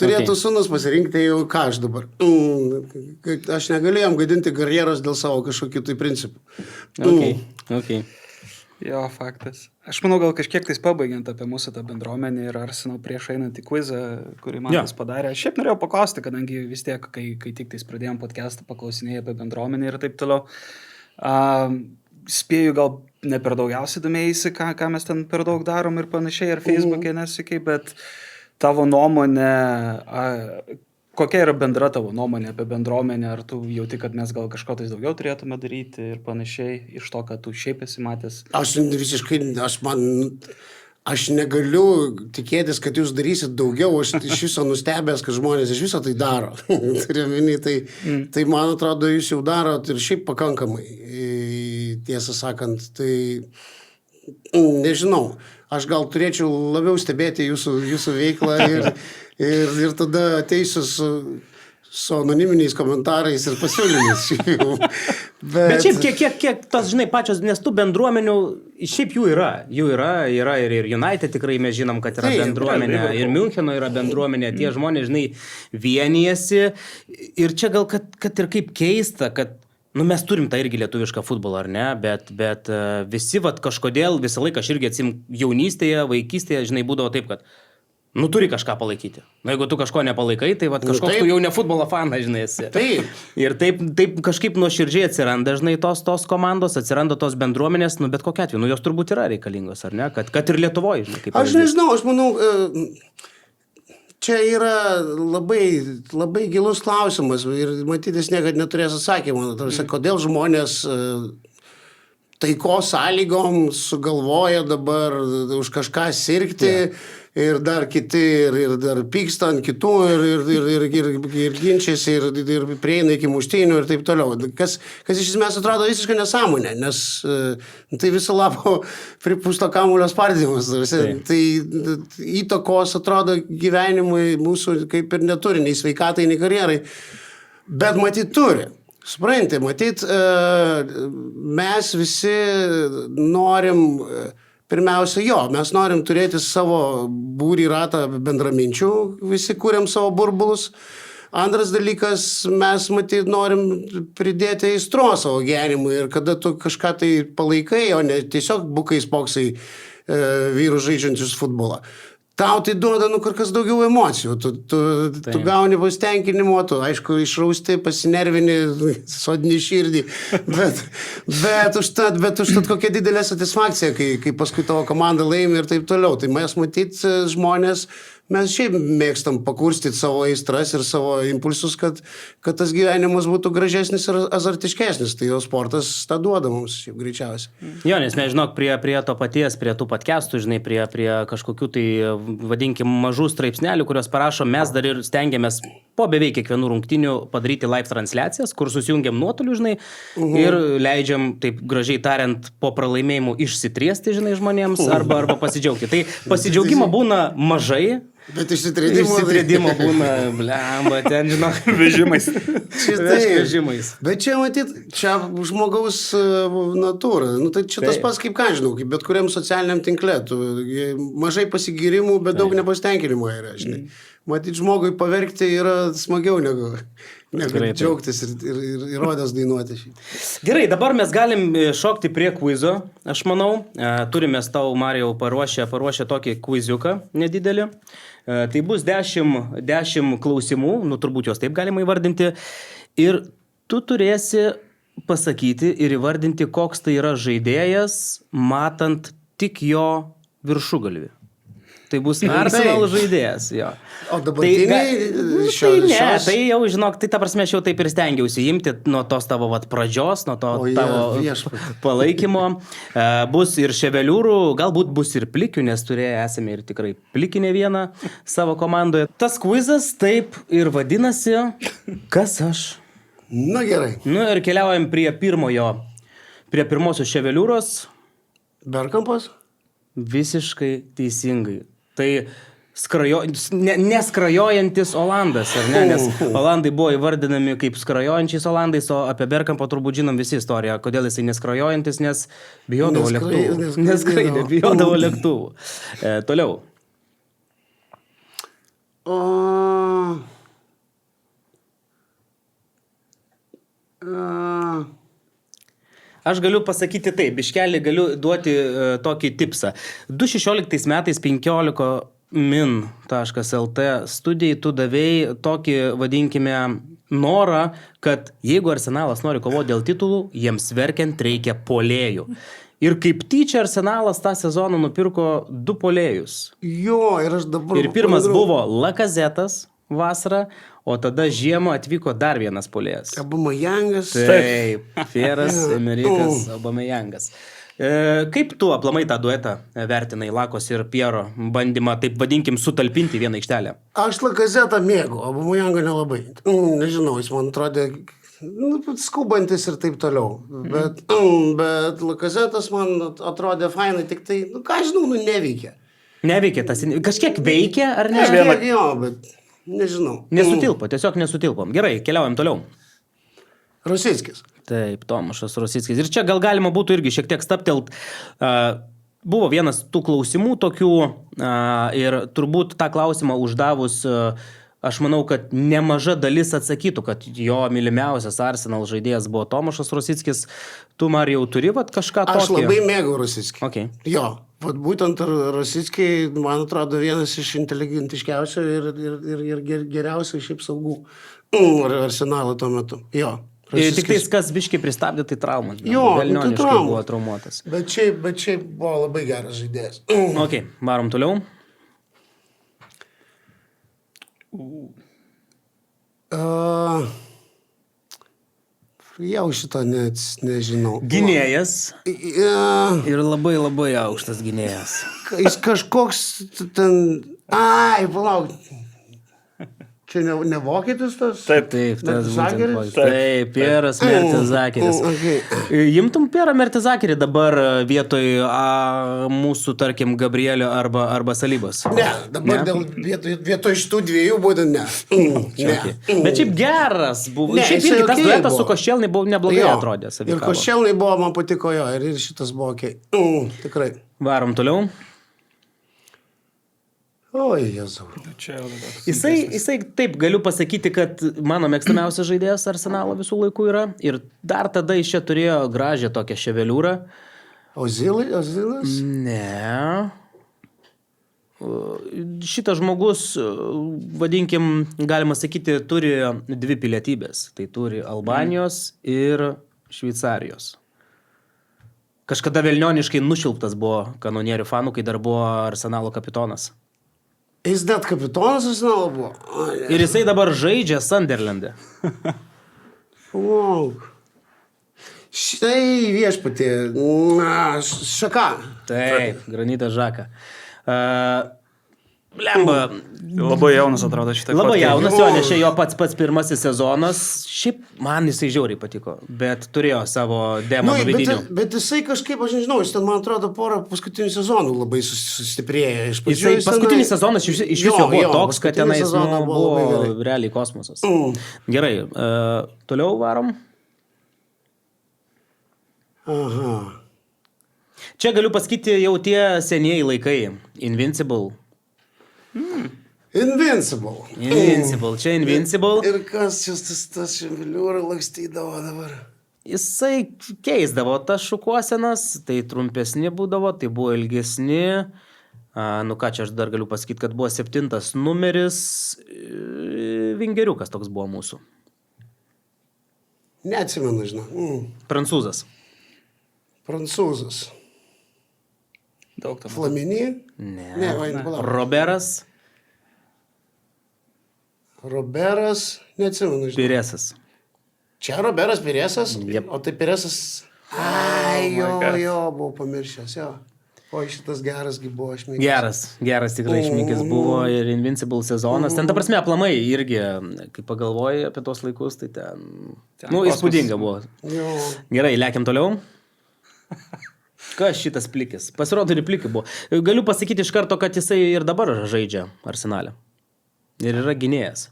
Turėtų sūnus pasirinkti jau ką aš dabar. Aš negalėjom gadinti karjeros dėl savo kažkokių tai principų. Okay. Jo, faktas. Aš manau, gal kažkiek tais pabaigiant apie mūsų tą bendruomenį ir Arsenal prieš einant į kvizą, kurį man padarė. Aš šiaip norėjau paklausti, kadangi vis tiek, kai tik tais pradėjom podcastą, paklausinėjai apie bendruomenį ir taip toliau. Spėju, gal ne per daugiausiai domėjasi, ką mes ten per daug darom ir panašiai, ar Facebook'e nesakai, bet tavo nuomonė, kokia yra bendra tavo nuomonė apie bendruomenę, ar tu jauti, kad mes gal kažko tais daugiau turėtume daryti ir panašiai, iš to, kad tu šiaip esi matęs? Aš negaliu tikėtis, kad jūs darysit daugiau, aš iš viso nustebęs, kad žmonės iš viso tai daro. Tai man atrodo, jūs jau darot ir šiaip pakankamai, tiesą sakant, tai nežinau, aš gal turėčiau labiau stebėti jūsų veiklą ir tada ateisiu su anoniminiais komentarais ir pasiūlymais. Bet šiaip kiek tas, žinai, pačios, nes tų bendruomenių, šiaip jų yra ir United tikrai mes žinom, kad yra bendruomenė, ir Müncheno yra bendruomenė, tie žmonės, žinai, vienijasi ir čia gal, kad ir kaip keista, kad Nu, mes turim tą irgi lietuvišką futbolą, ar ne, bet visi kažkodėl visą laiką aš irgi jaunystėje, vaikystėje, žinai, būdavo taip, kad nu turi kažką palaikyti. Nu, jeigu tu kažko nepalaikai, tai kažkoks tu jau ne futbolo fanas, žinai, esi. Taip. Ir taip kažkaip nuoširdžiai atsiranda, žinai, tos komandos, atsiranda tos bendruomenės, nu, bet kokia atveju, nu, jos turbūt yra reikalingos, ar ne, kad ir Lietuvoje, žinai, kaip. Aš nežinau, aš manau, čia yra labai gilus klausimas ir matytis niekada neturės atsakymą. Tarsi, kodėl žmonės taikos sąlygom sugalvoja dabar už kažką sirgti ir dar kiti ir dar pyksta ant kitų ir ginčiasi ir prieina iki muštynių ir taip toliau. Kas iš esmės atrodo visiškai nesąmonė, nes tai viso labo pripūsto kamuolio spardymas. Tai įtakos atrodo gyvenimui mūsų kaip ir neturi, nei sveikatai, nei karjerai, bet matyt turi. Supranti, matyt, mes visi norim, pirmiausia, mes norim turėti savo būrį ratą bendraminčių, visi kūrėm savo burbulus. Antras dalykas, mes, matyt, norim pridėti aistros savo gyvenimui ir kada tu kažką tai palaikai, o ne tiesiog bukai spoksai vyrų žaidžiančius futbolą. Tau tai duoda, kur kas daugiau emocijų. Tu gauni pasitenkinimo, tu, aišku, išrausti, pasinervini, sodini širdį, bet užtat kokia didelė satisfakcija, kai paskui tavo komanda laimi ir taip toliau. Tai mes matyt žmonės, mes šiaip mėgstam pakurstyti savo aistras ir savo impulsus, kad tas gyvenimas būtų gražesnis ir azartiškesnis. Tai jo sportas tą duoda mums, šiaip greičiausiai. Jo, nes mes, žinok, prie to paties, prie tų podcastų, žinai, prie kažkokių tai, vadinkim, mažų straipsnelių, kurios parašo, mes dar ir stengiamės po beveik kiekvienų rungtynių padaryti live transliacijas, kur susijungiam nuotoliu, žinai, ir leidžiam, taip gražiai tariant, po pralaimėjimų išsitriesti, žinai, žmonėms arba pasidžiaugti. Tai pasidžiaugimo būna mažai. Bet išsitredimo būna, blemba, ten, žinok, vežimais. Vežimais. Bet čia, matyt, čia žmogaus natūra. Nu, tai čia tas pats, kaip ką žinau, kaip bet kuriam socialiniam tinkle. Mažai pasigirimų, bet daug nepasitenkinimo yra, žinai. Matyt, žmogui paverkti yra smagiau negu džiaugtis ir įrodęs dainuoti. Gerai, dabar mes galim šokti prie kvizo, aš manau. Turime tau, Marijau, paruošę tokį kviziuką nedidelį. Tai bus 10 klausimų, nu turbūt juos taip galima įvardinti. Ir tu turėsi pasakyti ir įvardinti, koks tai yra žaidėjas, matant tik jo viršugalvį. Tai bus Arsenal žaidėjas, jo. O dabartiniai tai jau, žinok, tai ta prasme aš jau taip ir stengiausi imti nuo tos tavo pradžios, nuo to tavo palaikymo. Bus ir ševeliūrų, galbūt bus ir plikių, nes esame ir tikrai plikinė vieną savo komandoje. Tas kvizas taip ir vadinasi, kas aš. Na gerai. Nu ir keliaujam prie pirmosios ševeliūros. Bergkampas? Visiškai teisingai. Tai neskrajojantis Olandas, ar ne? Nes Olandai buvo įvardinami kaip skrajojančiais Olandais, o apie Bergkampą turbūt žinom visi istoriją. Kodėl jisai neskrajojantis, nes bijodavo lėktuvų. Neskraidė, bijodavo lėktuvų. Toliau. Aš galiu pasakyti taip, biškelį galiu duoti tokį tipsą. 2016 metais 15min.lt studijai tu davėjai tokį, vadinkime, norą, kad jeigu Arsenalas nori kovoti dėl titulų, jiems verkiant reikia puolėjų. Ir kaip tyčia Arsenalas tą sezoną nupirko 2 puolėjus. Jo, ir aš dabar... Ir pirmas buvo Lacazettas vasarą, o tada žiemą atvyko dar vienas puolėjas. Aubameyangas. Taip, Fieras, Emerikas, Aubameyangas. Kaip tu aplamai tą duetą vertinai, Lakos ir Piero bandymą, taip vadinkim, sutalpinti vieną aikštelę? Aš Lacazettą mėgau, Aubameyangą nelabai. Nežinau, jis man atrodė skubantis ir taip toliau. Bet Lacazettas man atrodė fainai, tik tai, ką žinau, neveikia. Neveikia, kažkiek veikia, ar ne? Kažkiek jo, bet... Nežinau. Nesutilpo, tiesiog nesutilpom. Gerai, keliaujam toliau. Rosickis. Taip, Tomašas Rosickis. Ir čia gal galima būtų irgi šiek tiek staptelt. Buvo vienas tų klausimų tokių ir turbūt tą klausimą uždavus aš manau, kad nemaža dalis atsakytų, kad jo mylimiausias Arsenal žaidėjas buvo Tomašas Rosickis. Tu, Marijau, turi vat, kažką tokio? Aš labai mėgau Rosickį. Okay. Jo, vat būtent Rosickį, man atrodo, vienas iš inteligentiškiausių ir geriausių šiaip saugų Arsenalo tuo metu. Jo. Tik tais, kas biškai pristabdė, tai traumas. Jo, Velnioniškai buvo traumuotas. Bet šiaip buvo labai geras žaidėjas. Ok, varom toliau. Jau šito nežinau. Gynėjas. Ir labai labai aukštas gynėjas. Jis kažkoks ten... Ai, palauk. Čia ne vokietis tas? Taip, tas Mertesakeris? Taip, Pieras Mertesakeris. Okay. Imtum Pierą Mertesakerį dabar vietoj mūsų, tarkim, Gabrielio arba Salybos? Ne, dabar vietoj šitų dviejų būtent ne. Okay. Bet šiaip geras buvo. Šiaip irgi tas duetas su Koščelnai buvo neblogai atrodė. Ir Koščelnai buvo, man patiko jo, ir šitas buvo ok. Tikrai. Varom toliau. Oi, Jėzau. Jisai taip, galiu pasakyti, kad mano mėgstamiausias žaidėjas Arsenalo visų laikų yra. Ir dar tada iš čia turėjo gražią tokią ševeliūrą. Ozilas? Ne. Šitas žmogus, vadinkim, galima sakyti, turi dvi pilietybės. Tai turi Albanijos ir Šveicarijos. Kažkada velnioniškai nušilptas buvo kanonierių fanų, kai dar buvo Arsenalo kapitonas. Jis net kapitonas Arsenalo buvo. Ir jisai dabar žaidžia Sunderlande. Lauk. Štai viešpatė. Šaka. Taip, Granitas Žaka. Lemba. Labai jaunas atrodo šitą. Labai jaunas, jo, nes čia jo pats pirmasis sezonas. Šiaip man jisai žiauriai patiko, bet turėjo savo demonų vidinių. Bet jisai kažkaip, aš nežinau, jis ten, man atrodo, porą paskutinių sezonų labai sustiprėjo. Paskutinis sezonas iš viso buvo toks, kad tenais buvo realiai kosmosas. Gerai, toliau varom. Aha. Čia galiu pasakyti jau tie senieji laikai. Invincible. Invincible. Čia Invincible. Ir kas čia tas ševeliūrą lakstydavo dabar? Jisai keisdavo tas šukuosenas, tai trumpesni būdavo, tai buvo ilgesni. Nu ką čia aš dar galiu pasakyti, kad buvo 7 numeris. Vingeriukas toks buvo mūsų. Neatsimenu, žinau. Prancūzas. Daug tam. Flamini? Ne. Roberas, neatsimenu, žinau. Piresas. Čia Roberas Piresas? Yep. O tai Piresas... Ai, jo, buvau pamiršęs, jo. O šitas gerasgi buvo šmikis. Geras tikrai šmikis buvo ir Invincible sezonas. Ten, ta prasme, aplamai irgi, kai pagalvoji apie tos laikus, tai ten įspūdinga buvo. Jo. Gerai, lekiam toliau. Kas šitas plikis? Pasirodo, ir plikai buvo. Galiu pasakyti iš karto, kad jisai ir dabar žaidžia Arsenale. Ir yra gynėjas.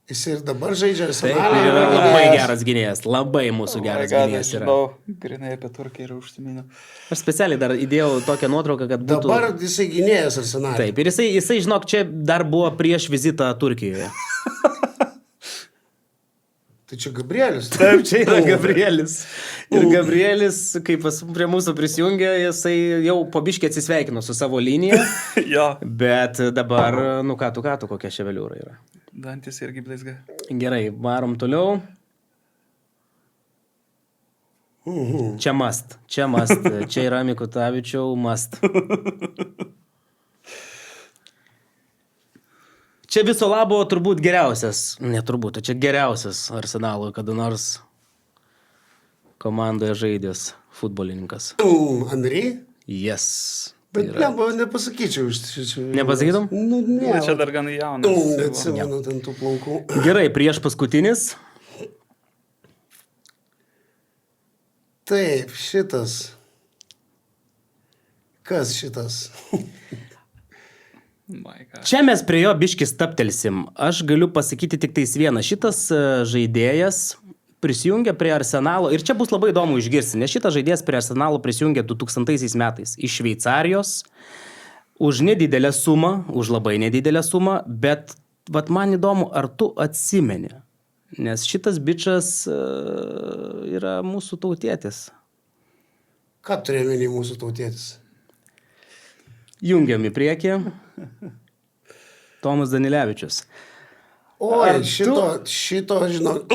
Jis ir dabar žaidžia Taip, Arsenale. ir yra labai geras gynėjas. Labai mūsų geras gynėjas yra. Grinai apie Turkiją ir užsiminiau. Aš specialiai dar įdėjau tokią nuotrauką, kad būtų... Dabar jisai gynėjas Arsenale. Taip, ir jisai, žinok, čia dar buvo prieš vizitą Turkijoje. Tai čia Gabrielis. Taip, čia yra Gabrielis. Ir Gabrielis, kai prie mūsų prisijungė, jisai jau po biškį atsisveikino su savo linija. Jo. Bet dabar, nu ką tu, kokia ševeliūra yra. Dantis irgi blizga. Gerai, varom toliau. Čia must. Čia yra Mikutavičiau must. Čia viso labo turbūt geriausias, neturbūt, čia geriausias Arsenalo kada nors komandoje žaidęs futbolininkas. Henry? Yes. Bet nepasakyčiau. Nepasakytum? Nu, ne. Čia dar gan jaunas. Neatsimenu ten tų plaukų. Gerai, prieš paskutinis. Taip, šitas. Kas šitas? Čia mes prie jo biškį staptelsim. Aš galiu pasakyti tik tais vieną. Šitas žaidėjas prisijungė prie Arsenalo ir čia bus labai įdomu išgirsti, nes šitas žaidėjas prie Arsenalo prisijungė 2000 metais iš Šveicarijos. už nedidelę sumą, už labai nedidelę sumą, bet vat man įdomu, ar tu atsimeni, nes šitas bičas yra mūsų tautietis. Ką turėjo menį mūsų tautietis? Jungiam į priekį. Tomas Danilevičius. Oi, šito, žinok,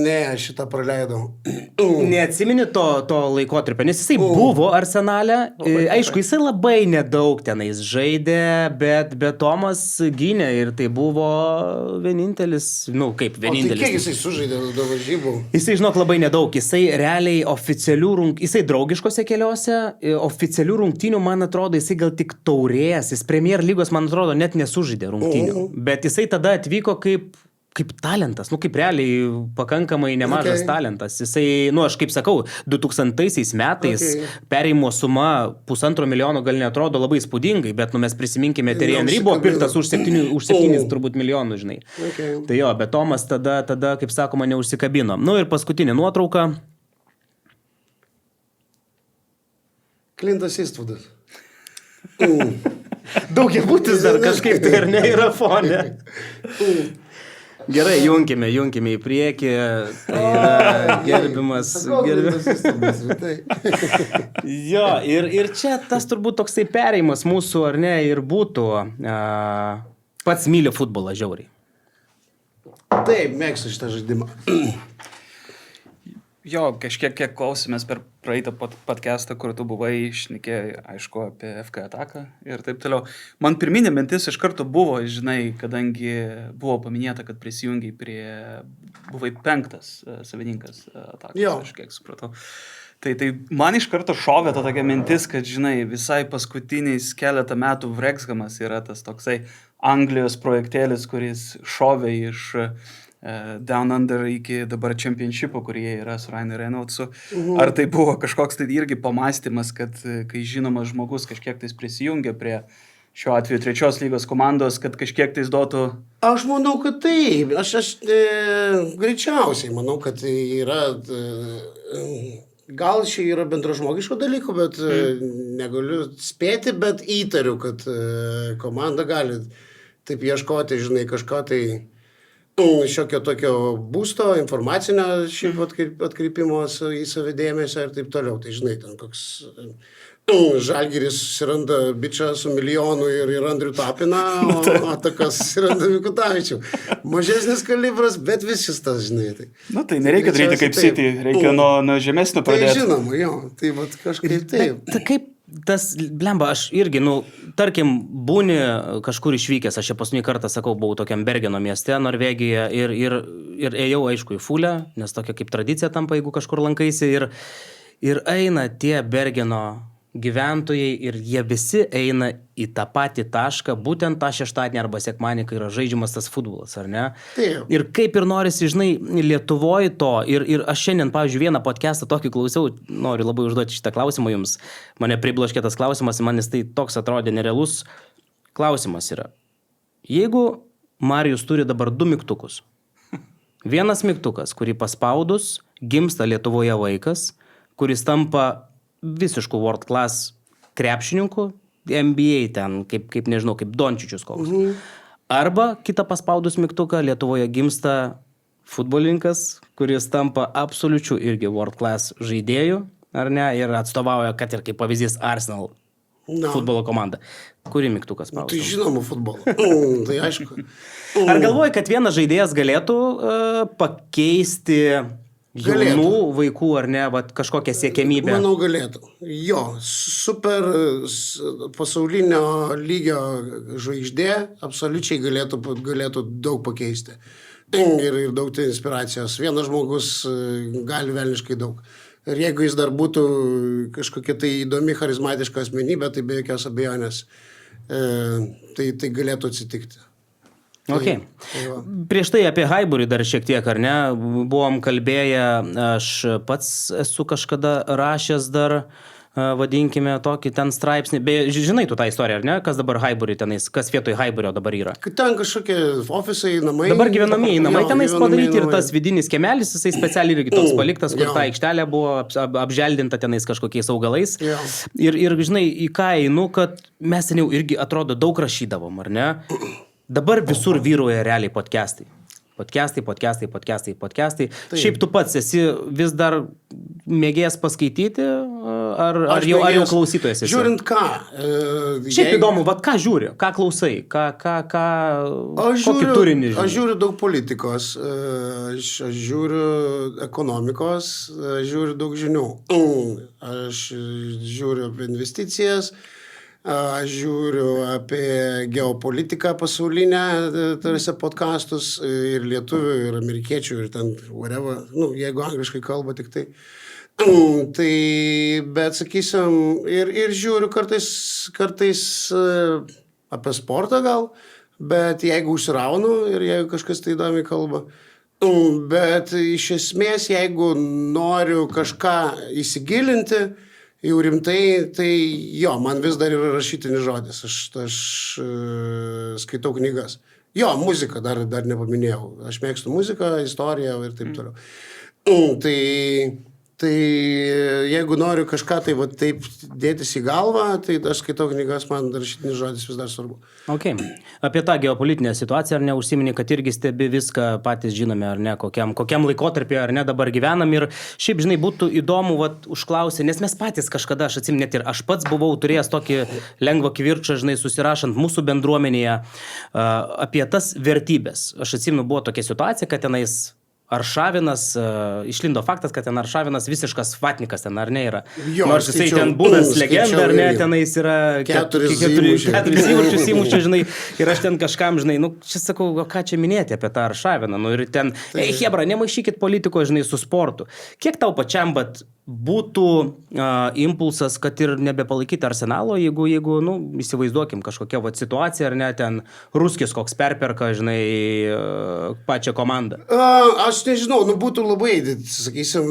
ne, šitą praleidau. Neatsimeni to laikotarpio, nes jisai buvo Arsenale, aišku, jisai labai nedaug tenais žaidė, bet Tomas gynė ir tai buvo vienintelis, kaip vienintelis. O tai kiek jisai sužaidė do varžybų? Jisai, žinok, labai nedaug, jisai realiai jisai draugiškose keliose, oficialių rungtynių, man atrodo, jisai gal tik taurės, jis Premier lygos, man atrodo, net nesužaidė rungtynių, bet jisai tada atvyko kaip talentas, kaip realiai pakankamai nemažas talentas. Jisai, aš kaip sakau, 2000 metais perėjimo suma 1,5 milijono gal neatrodo labai spūdingai, bet mes prisiminkime, Thierry Henry buvo pirktas už 7 turbūt milijonų, žinai. Tai jo, bet Tomas tada, kaip sakoma, neužsikabino. Ir paskutinė nuotrauka. Clintas Eastwoodas. Daugiabutis dar kažkaip tai ir ne yra fone. Gerai, junkime į priekį. Tai yra gerbimas. Jo, ir čia tas turbūt toksai perėjimas mūsų, ar ne, ir būtų. Pats myli futbolą žiauriai. Taip, mėgstu šitą žaidimą. Jo, kiek klausėmės per praeitą podcastą, kur tu buvai šnekėjai, aišku, apie FK ataką ir taip toliau. Man pirminė mintis iš karto buvo, žinai, kadangi buvo paminėta, kad prisijungiai buvai 5 savininkas atakos, aš kiek supratau. Tai man iš karto šovė ta tokia mintis, kad, žinai, visai paskutiniais keletą metų Wrexhamas yra tas toksai Anglijos projektėlis, kuris šovė iš Down Under iki dabar čempionšipo, kurie yra su Ryan Reynolds'u. Ar tai buvo kažkoks tai irgi pamastymas, kad kai žinomas žmogus kažkiek tais prisijungia prie šiuo atveju 3 lygos komandos, kad kažkiek tais duotų? Aš manau, kad taip. Aš greičiausiai manau, kad tai yra... Gal čia yra bendražmogiško dalyko, bet negaliu spėti, bet įtariu, kad komanda gali taip ieškoti, žinai, kažko tai šiokio tokio būsto, informacinio šiaip atkreipimo į save dėmesio ir taip toliau. Tai žinai, ten koks Žalgiris susiranda bičą su milijonu ir Andrių Tapiną, o atakas susiranda Mikutavičių. Mažesnis kalibras, bet visis tas, žinai. Tai nereikia daryti kaip City, reikia nuo žemesnio pradėti. Tai žinoma, jo, tai kažkaip taip. Tai kaip tas, blemba, aš irgi, tarkim, būni kažkur išvykęs, aš čia paskutinį kartą, sakau, buvau tokiam Bergeno mieste, Norvegijoje ir ėjau, aišku, į Fulę, nes tokia kaip tradicija tampa, jeigu kažkur lankaisi ir eina tie Bergeno gyventojai ir jie visi eina į tą patį tašką, būtent tą šeštadienį arba sekmadienį, kai yra žaidžiamas tas futbolas, ar ne? Taip. Ir kaip ir norisi, žinai, Lietuvoje to, ir aš šiandien, pavyzdžiui, vieną podcastą tokį klausiau, noriu labai užduoti šitą klausimą jums, mane pribloškė tas klausimas, man jis tai toks atrodė nerealus. Klausimas yra, jeigu Marijus turi dabar 2 mygtukus, vienas mygtukas, kurį paspaudus, gimsta Lietuvoje vaikas, kuris tampa visiškų world class krepšininkų, NBA ten, kaip nežinau, kaip Dončičius koks. Arba kitą paspaudus mygtuką Lietuvoje gimsta futbolininkas, kuris tampa absoliučių irgi world class žaidėjų, ar ne, ir atstovauja, kad ir kaip pavyzdys Arsenal futbolo komanda. Kuri mygtukas spaustum? Tai žinoma futbolo. Tai aišku. Ar galvoji, kad vienas žaidėjas galėtų pakeisti jaunų vaikų, ar ne, kažkokią siekiamybę? Manau, galėtų. Jo, super pasaulinio lygio žvaigždė absoliučiai galėtų daug pakeisti. Ir daug tai inspiracijos. Vienas žmogus gali velniškai daug. Ir jeigu jis dar būtų kažkokia tai įdomi, charizmatiška asmenybė, tai be jokios abejonės tai galėtų atsitikti. Okay. Prieš tai apie Highbury dar šiek tiek, ar ne, buvom kalbėję, aš pats esu kažkada rašęs dar vadinkime tokį ten straipsnį. Beje, žinai tu tą istoriją, ar ne? Kas dabar Highbury tenais, kas vietoj Highburio dabar yra? Ten kažkokie ofisai, namai. Dabar gyvenamieji namai tenais padaryti ir namai. tas vidinis kiemelis, jisai specialiai irgi toks paliktas, kur ta aikštelė buvo apželdinta tenais kažkokiais augalais. Jo. Ir žinai, į ką einu, kad mes seniau irgi atrodo daug rašydavom, ar ne? Dabar visur vyruoja realiai podcastai. Podcastai. Šiaip tu pats esi vis dar mėgėjęs paskaityti, ar jau klausytojas esi? Žiūrint ką. Šiaip įdomu, vat ką žiūri, ką klausai, kokį turinį žiūri? Aš žiūriu daug politikos, aš žiūriu ekonomikos, aš žiūriu daug žinių. Aš žiūriu apie investicijas, aš žiūriu apie geopolitiką pasaulinę, tarsi podcastus ir lietuvių, ir amerikiečių, ir ten whatever, jeigu angliškai kalba tik tai. Tai, bet sakysim, ir žiūriu kartais apie sportą gal, bet jeigu užsiraunu ir jeigu kažkas tai įdomiai kalba. Bet iš esmės, jeigu noriu kažką įsigilinti, jau rimtai, tai jo, man vis dar yra rašytinis žodis, aš skaitau knygas. Jo, muziką dar nepaminėjau, aš mėgstu muziką, istoriją ir taip toliau. Tai jeigu noriu kažką tai va taip dėtis į galvą, tai aš skaitau knygas, man rašytinis žodis vis dar svarbu. Ok. Apie tą geopolitinę situaciją, ar ne, užsiminė, kad irgi stebi viską, patys žinome, ar ne, kokiam laikotarpį, ar ne, dabar gyvenam. Ir šiaip, žinai, būtų įdomu, užklausė, nes mes patys kažkada, aš atsimenu, net ir aš pats buvau turėjęs tokį lengvą kivirčą, žinai, susirašant mūsų bendruomenėje apie tas vertybės. Aš atsimenu, buvo tokia situacija, kad tenais Aršavinas, išlindo faktas, kad ten Aršavinas visiškas vatnikas ten, ar ne, yra. Jo, nors jisai ten būdas legenda, ar ne, tenais yra keturis įvarčius įmušė, žinai, ir aš ten kažkam, žinai, čia sakau, ką čia minėti apie tą Aršaviną, ir ten, hebra, nemaišykit politiko, žinai, su sportu. Kiek tau pačiam, būtų impulsas, kad ir nebepalaikyti Arsenalo, jeigu įsivaizduokim kažkokią situaciją, ar ne, ten Ruskis koks perperka, žinai, pačią komandą. Aš nežinau, būtų labai, sakysim,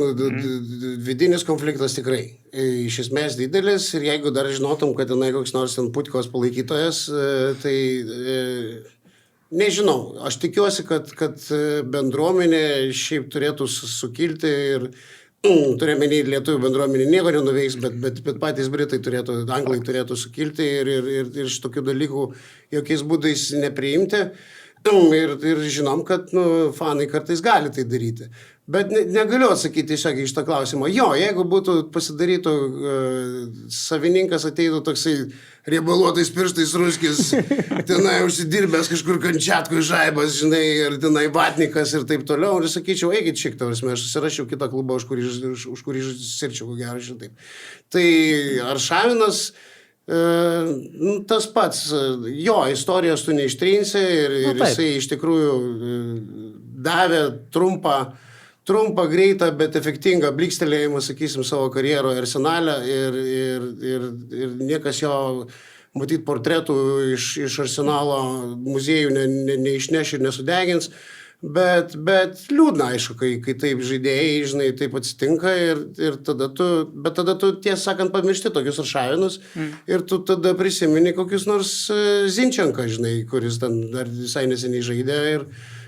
vidinis konfliktas tikrai. Iš esmės didelis ir jeigu dar žinotum, kad tenai koks nors ten Putkos palaikytojas, tai nežinau. Aš tikiuosi, kad bendruomenė šiaip turėtų sukilti ir turėmenį lietuvių bendruomenį nieko nenuveiks, bet patys Britai turėtų, Anglai turėtų sukilti ir šitokių dalykų jokiais būdais nepriimti. Ir žinom, kad fanai kartais gali tai daryti. Bet negaliu atsakyti tiesiog iš tą klausimą. Jo, jeigu būtų pasidarytų, savininkas ateitų toksai riebaluotais pirštais Ruskis, tenai užsidirbęs kažkur Kančiatkoj žaibas, žinai, ir tenai vatnikas ir taip toliau. Ir sakyčiau, eikit šik, tavasme, aš susirašiau kitą klubą, už kurį sirčiau, ko gero, šitaip. Tai Aršavinas, tas pats, jo, istorijos tu neištrinsi ir jisai iš tikrųjų davė trumpą, greitą, bet efektingą blikstelėjimą, sakysim, savo karjeroje Arsenale ir niekas jo, matyt, portretų iš Arsenalo muziejų neišneš ir nesudegins. Bet liūdna, aišku, kai taip žaidėjai, žinai, taip atsitinka ir tada tu, tiesą sakant, pamiršti tokius Aršavinus ir tu tada prisimeni kokius nors Zinčenką, žinai, kuris ten dar visai neseniai žaidė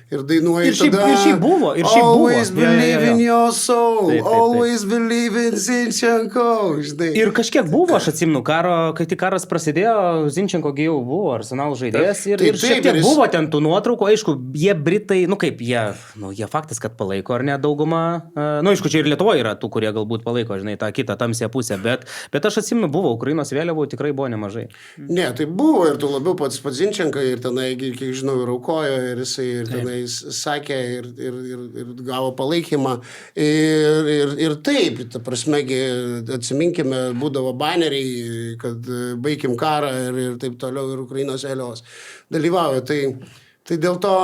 ir dainuoja tada. Ir šiaip buvo. Always believe in your soul, always believe in Zinčenko, žinai. Ir kažkiek buvo, aš atsimenu, kai tik karas prasidėjo, Zinčenko jau buvo Arsenal žaidėjas ir šiek tiek buvo ten tų nuotraukų, aišku, jie Britai, jie faktas, kad palaiko, ar ne, dauguma, aišku, čia ir Lietuvoje yra tų, kurie galbūt palaiko, žinai, tą kitą tamsią pusę, bet aš atsimenu, buvo, Ukrainos vėliavų tikrai buvo nemažai. Ne, tai buvo ir tu labiau pats Zinčenka ir tenai, kiek žinau, ir aukojo ir jisai ir tenai sakė ir gavo palaikymą ir taip, ta prasme, atsiminkime, būdavo baneriai, kad baigim karą ir taip toliau ir Ukrainos vėliavos dalyvauja, tai dėl to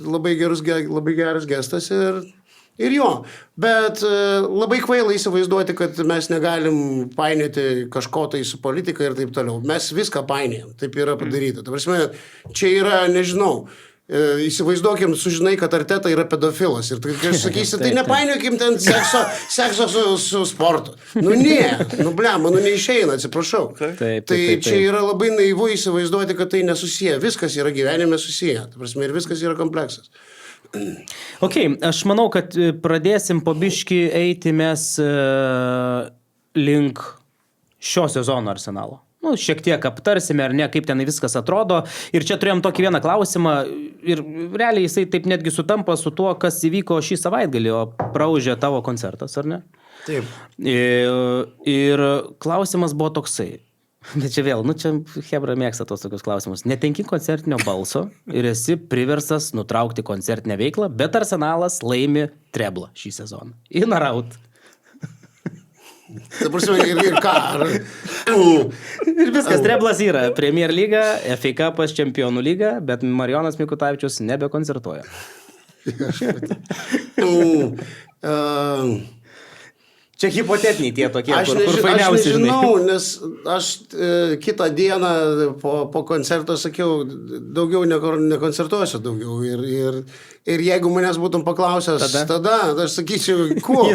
labai geras gestas ir jo, bet labai kvaila įsivaizduoti, kad mes negalim painioti kažko tai su politika ir taip toliau, mes viską painėjam, taip yra padaryta, ta prasme, čia yra, nežinau, įsivaizduokim, sužinai, kad Arteta yra pedofilas. Ir kai sakysi, tai nepainiokim ten sekso su sportu. Nu neišeina, atsiprašau. Tai čia yra labai naivu įsivaizduoti, kad tai nesusiję. Viskas yra gyvenime susiję. Ta prasme, ir viskas yra kompleksas. Ok, aš manau, kad pradėsim po biškį eiti mes link šio sezono Arsenalo. Nu, šiek tiek aptarsime, ar ne, kaip ten viskas atrodo. Ir čia turėjom tokį vieną klausimą ir realiai jisai taip netgi sutampa su tuo, kas įvyko šį savaitgalį, o praūžė tavo koncertas, ar ne? Taip. Ir klausimas buvo toksai. Bet čia vėl, čia Hebra mėgsta tos tokius klausimus. Netenki koncertinio balso ir esi priverstas nutraukti koncertinę veiklą, bet Arsenalas laimi treblą šį sezoną. In or out. Ta prasme, ir ką? Ir viskas, treblas yra Premier lyga, FA Cupas, Čempionų lyga, bet Marijonas Mikutavičius nebekoncertuoja. Čia hipotetiniai tie tokie, kur fainiausi, žinai. Aš nežinau, nes aš kitą dieną po koncerto sakiau, daugiau nekoncertuosiu daugiau. Ir jeigu manęs būtum paklausęs, tada aš sakyčiau, kuo?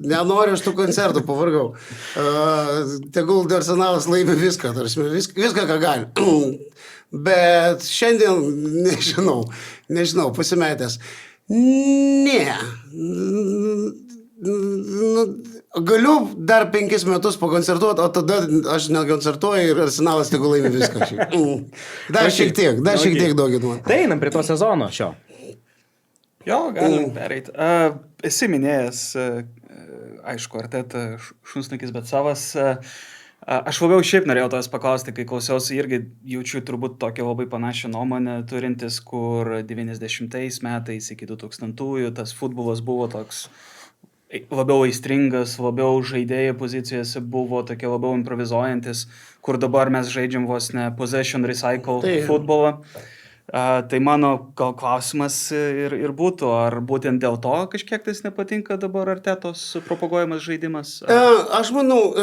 Nenoriu aš tų koncertų, pavargau. Tegul Arsenalas laimi viską, ką gali. Bet šiandien nežinau, pasimetęs. Galiu dar 5 metus pakoncertuoti, o tada aš nekoncertuoju ir Arsenalas tegul laimi viską. Dar šiek tiek duokit man. Tai einam prie to sezono šio. Jo, galim pereiti. Esi minėjęs, aišku, Arteta šunsnukis, bet savas. Aš labiau šiaip norėjau tavęs paklausti, kai klausiausi, irgi jaučiu turbūt tokią labai panašią nuomonę turintis, kur 90 metais iki 2000-ųjų tas futbolas buvo toks labiau aistringas, labiau žaidėjų pozicijose buvo tokie labiau improvizuojantis, kur dabar mes žaidžiam vos ne possession recycle futbolą. Tai mano gal klausimas ir būtų, ar būtent dėl to kažkiek tais nepatinka dabar Artetos propaguojamas žaidimas? Aš manau,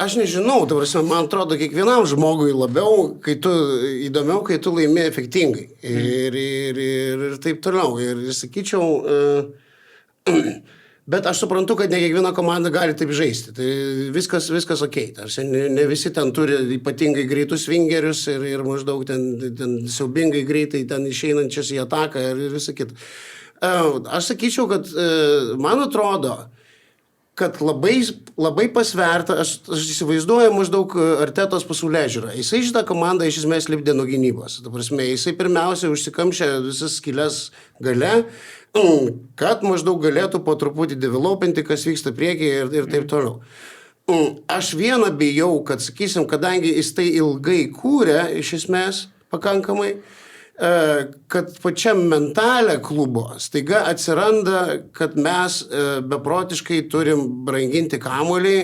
aš nežinau, man atrodo, kiekvienam žmogui įdomiau, kai tu laimi efektingai ir taip toliau. Ir sakyčiau, bet aš suprantu, kad ne kiekviena komanda gali taip žaisti. Tai viskas okei. Ne visi ten turi ypatingai greitus vingerius ir maždaug ten siaubingai greitai ten išeinančias į ataką ir visą kitą. Aš sakyčiau, kad man atrodo, kad labai pasverta, aš įsivaizduoju maždaug Artetos pasaulėžiūrą. Jisai šitą komandą iš esmės lipdė nuo gynybos. Ta prasme, jisai pirmiausia užsikamšė visas skylės gale, kad maždaug galėtų po truputį developinti, kas vyksta priekyje ir taip toliau. Aš vieną bijau, kad, sakysim, kadangi jis tai ilgai kūrė, iš esmės, pakankamai, kad pačiam mentalė klubo staiga atsiranda, kad mes beprotiškai turim branginti kamuolį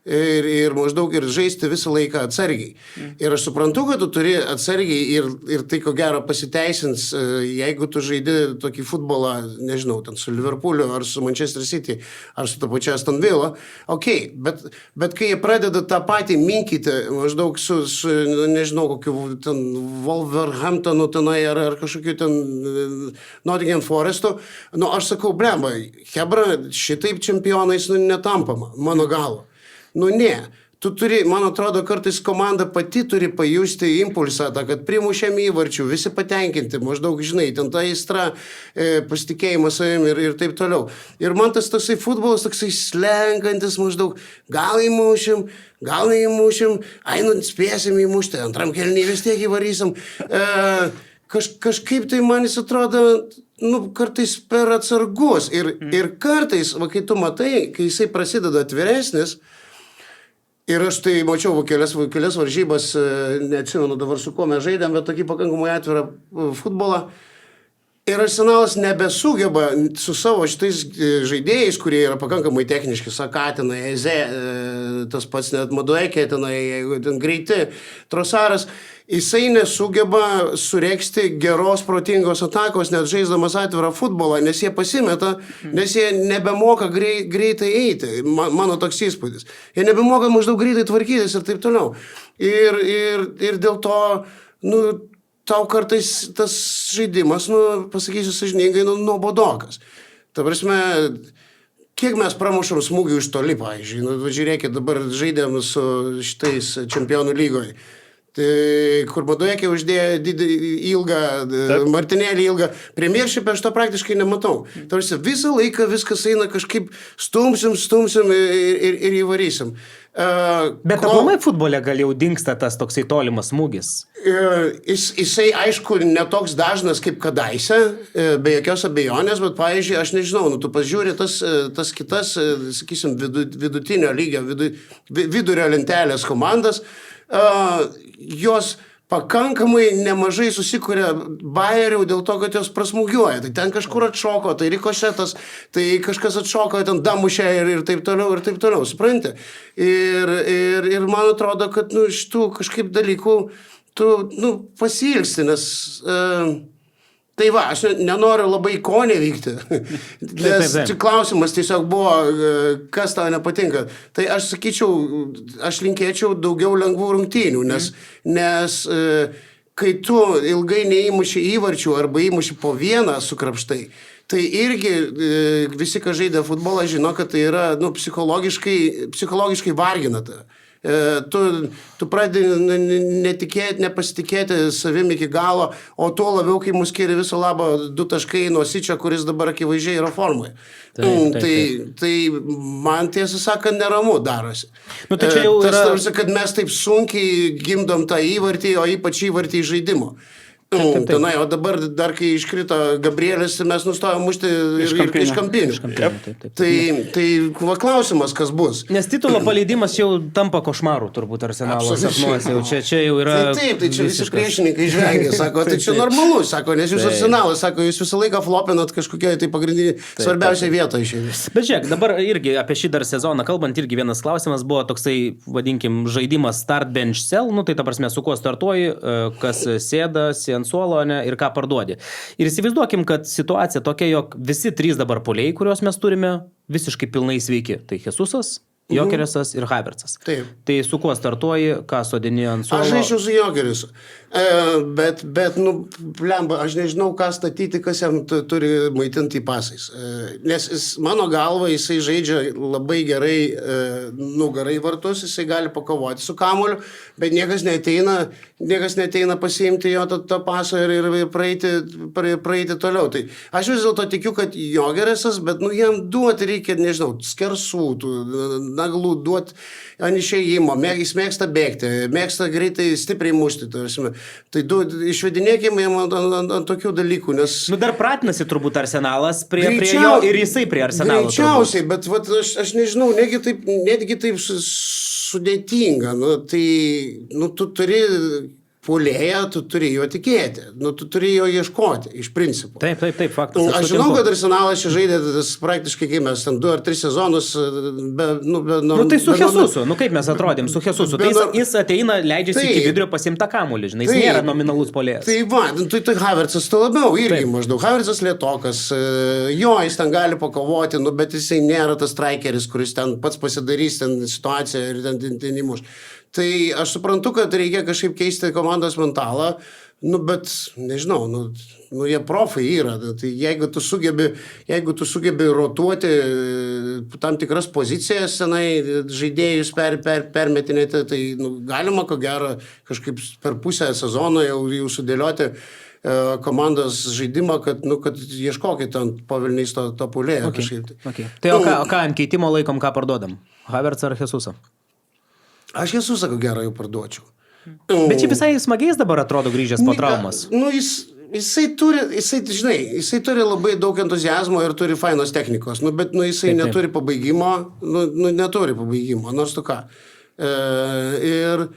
ir maždaug ir žaisti visą laiką atsargiai. Ir aš suprantu, kad tu turi atsargiai ir tai ko gero pasiteisins, jeigu tu žaidi tokį futbolą, nežinau, ten su Liverpooliu ar su Manchester City ar su ta pačia Aston Villa, okei, bet kai jie pradeda tą patį minkyti maždaug su nežinau, kokiu ten Wolverhamptonu tenai ar kažkokiu ten Nottingham Forestu, aš sakau, blemba, hebra, šitaip čempionais netampama, mano galva. Ne, tu turi, man atrodo, kartais komanda pati turi pajusti impulsą, kad primušėm įvarčių, visi patenkinti, maždaug, žinai, ten ta aistra, pasitikėjimas savim ir taip toliau. Ir man tas toksai futbolas, toksai slenkantis maždaug, gal įmušim, gal neįmušim, spėsim įmušti, antram kėliniui vis tiek įvarysim. Kažkaip tai man jis atrodo, kartais per atsargus. Ir kartais, kai tu matai, kai jisai prasideda atviresnis, ir aš tai mačiau kelias varžybas, neatsimenu dabar su kuo mes žaidėm, bet tokį pakankamai atvirą futbolą. Ir Arsenalas nebesugeba su savo šitais žaidėjais, kurie yra pakankamai techniški, Sakatina, Eze, tas pats net Maduekė, ten greiti, Trosaras, jisai nesugeba suregzti geros, protingos atakos, net žaisdamas atvirą futbolą, nes jie pasimeta, nes jie nebemoka greitai eiti, mano toks įspūdis. Jie nebemoka maždaug greitai tvarkytis ir taip toliau. Ir dėl to, tau kartais tas žaidimas, nu, pasakysiu sąžiningai, nu, nuobodokas. Ta prasme, kiek mes pramušam smūgių iš toli, pavyzdžiui. Nu, žiūrėkit, dabar žaidėm su šitais čempionų lygoje. Tai kur Maduekė uždėjo ilgą, Martinėlį ilgą, premjeršipę aš to praktiškai nematau. Tarsi visą laiką viskas eina kažkaip stumsim ir įvarysim. Bet aplamai futbole gal jau dingsta tas toksai tolimas smūgis. Jisai, aišku, netoks dažnas kaip kadaise, be jokios abejonės, bet, pavyzdžiui, aš nežinau, nu, tu pažiūri tas kitas, sakysim, vidutinio lygio, vidurio lentelės komandas, jos pakankamai nemažai susikuria bajerių dėl to, kad jos prasmūgiuoja. Tai ten kažkur atšoko, tai rikošetas, tai kažkas atšoko, ten damušė ir taip toliau, supranti? Ir man atrodo, kad, nu, šitų kažkaip dalykų tu, nu, pasilgsti, nes... Tai va, aš nenoriu labai Kaune vykti, nes čia klausimas tiesiog buvo, kas tau nepatinka. Tai aš sakyčiau, aš linkėčiau daugiau lengvų rungtynių, nes kai tu ilgai neįmuši įvarčių arba įmuši po vieną sukrapštai, tai irgi visi, kas žaidė futbolą, žino, kad tai yra, nu, psichologiškai vargina tave. Tu pradedi nepasitikėti savim iki galo, o tuo labiau, kai mus skiria viso labo 2 taškai nuo Sičio, kuris dabar akivaizdžiai yra formoje. Tai man tiesą sakant neramu darosi. Nu, tai čia jau yra... Tas, kad mes taip sunkiai gimdom tą įvartį, o ypač įvartį žaidimo. Tenai, o dabar dar kai iškrito Gabrielis, mes nustojom mušti iš kampinių. Tai va klausimas, kas bus. Nes titulo paleidimas jau tampa košmaru, turbūt Arsenalo sapnuose. Čia jau yra... Tai čia visi priešininkai žvengia, sako, tai čia normalu, sako, nes jūs Arsenalas, sako, jūs visą laiką flopinat kažkokioje tai pagrindinį svarbiausią vietą išėjus. Bet žiūrėk, dabar irgi apie šį dar sezoną kalbant, irgi vienas klausimas buvo toksai, vadinkim, žaidimas start bench sell, nu tai ta prasme, su kuo startuoji, kas sėda, ant suolo, ne, ir ką parduodi. Ir įsivaizduokim, kad situacija tokia, jog visi 3 dabar puolėjai, kuriuos mes turime, visiškai pilnai sveiki. Tai Jesusas, Jokerisas ir Havertzas. Taip. Tai su kuo startuoji, ką sodini ant suolo? Aš žaidžiu su Jokerisu. Bet, nu, blemba, aš nežinau, ką statyti, kas jam turi maitinti pasais. Nes mano galva, jisai žaidžia labai gerai nugarai vartus, jisai gali pakovoti su kamuoliu, bet niekas neateina pasiimti jo tą pasą ir praeiti toliau. Tai aš vis dėlto tikiu, kad Jokerisas, bet, nu, jam duoti reikia, nežinau, skersų, naglų duoti ant išėjimo, jis mėgsta bėgti, mėgsta greitai stipriai mušti. Tai išvedinėkime ant tokių dalykų, nes... Nu, dar pratinasi turbūt Arsenalas prie jo ir jisai prie Arsenalo. Greičiausiai, bet vat, aš nežinau, netgi taip sudėtinga. Nu, tai, nu, tu turi puolėją, tu turi jo tikėti, nu, tu turi jo ieškoti, iš principo. Taip, faktas. Aš žinau, kad Arsenalas čia žaidė praktiškai, kaip mes ten 2 ar 3 sezonus, tai su Jesusu, nu kaip mes atrodėm su Jesusu, tai jis ateina, leidžiasi iki vidurio pasiimti tą kamuolį, žinai, jis nėra nominalus puolėjas. Tai va, tai Havertzas to labiau irgi maždaug, Havertzas lėtokas, jo, jis ten gali pakovoti, nu, bet jisai nėra tas strikeris, kuris ten pats pasidarys ten situaciją ir ten įmuš. Tai aš suprantu, kad reikia kažkaip keisti komandos mentalą, nu, bet nežinau, nu jie profai yra. Tai jeigu tu sugebi rotuoti tam tikras pozicijas, senai žaidėjus permetinėti, tai nu, galima ko gero kažkaip per pusę sezono jau sudėlioti komandos žaidimą, kad ieškokit ant pavilniais to puolėjo kažkaip. Tai o ką ant keitimo laikom, ką parduodam? Havertzą ar Jesusą? Aš Jesusą ko gero jau parduočiau. Bet čia visai smagiais dabar atrodo grįžęs po traumas. Nu, jisai turi labai daug entuziazmo ir turi fainos technikos, nu, bet jisai neturi pabaigimo, neturi pabaigimo, nors tu ką. Ir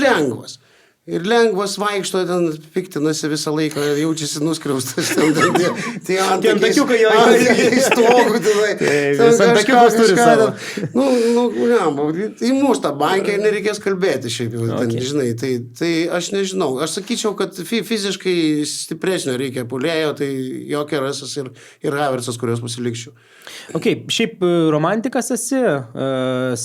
lengvas. Ir lengvas vaikšto, ten piktinasi visą laiką, jaučiasi nuskriaustas. Tai antakiukai jo įstogų, antakiukas turi savo. Įmuš tą bankę ir nereikės kalbėti šiaip jau, žinai. Tai aš nežinau, aš sakyčiau, kad fiziškai stipresnio reikia puolėjo, tai Jokerisas ir Havertzas, kuriuos pasilikščiau. Šiaip romantikas esi,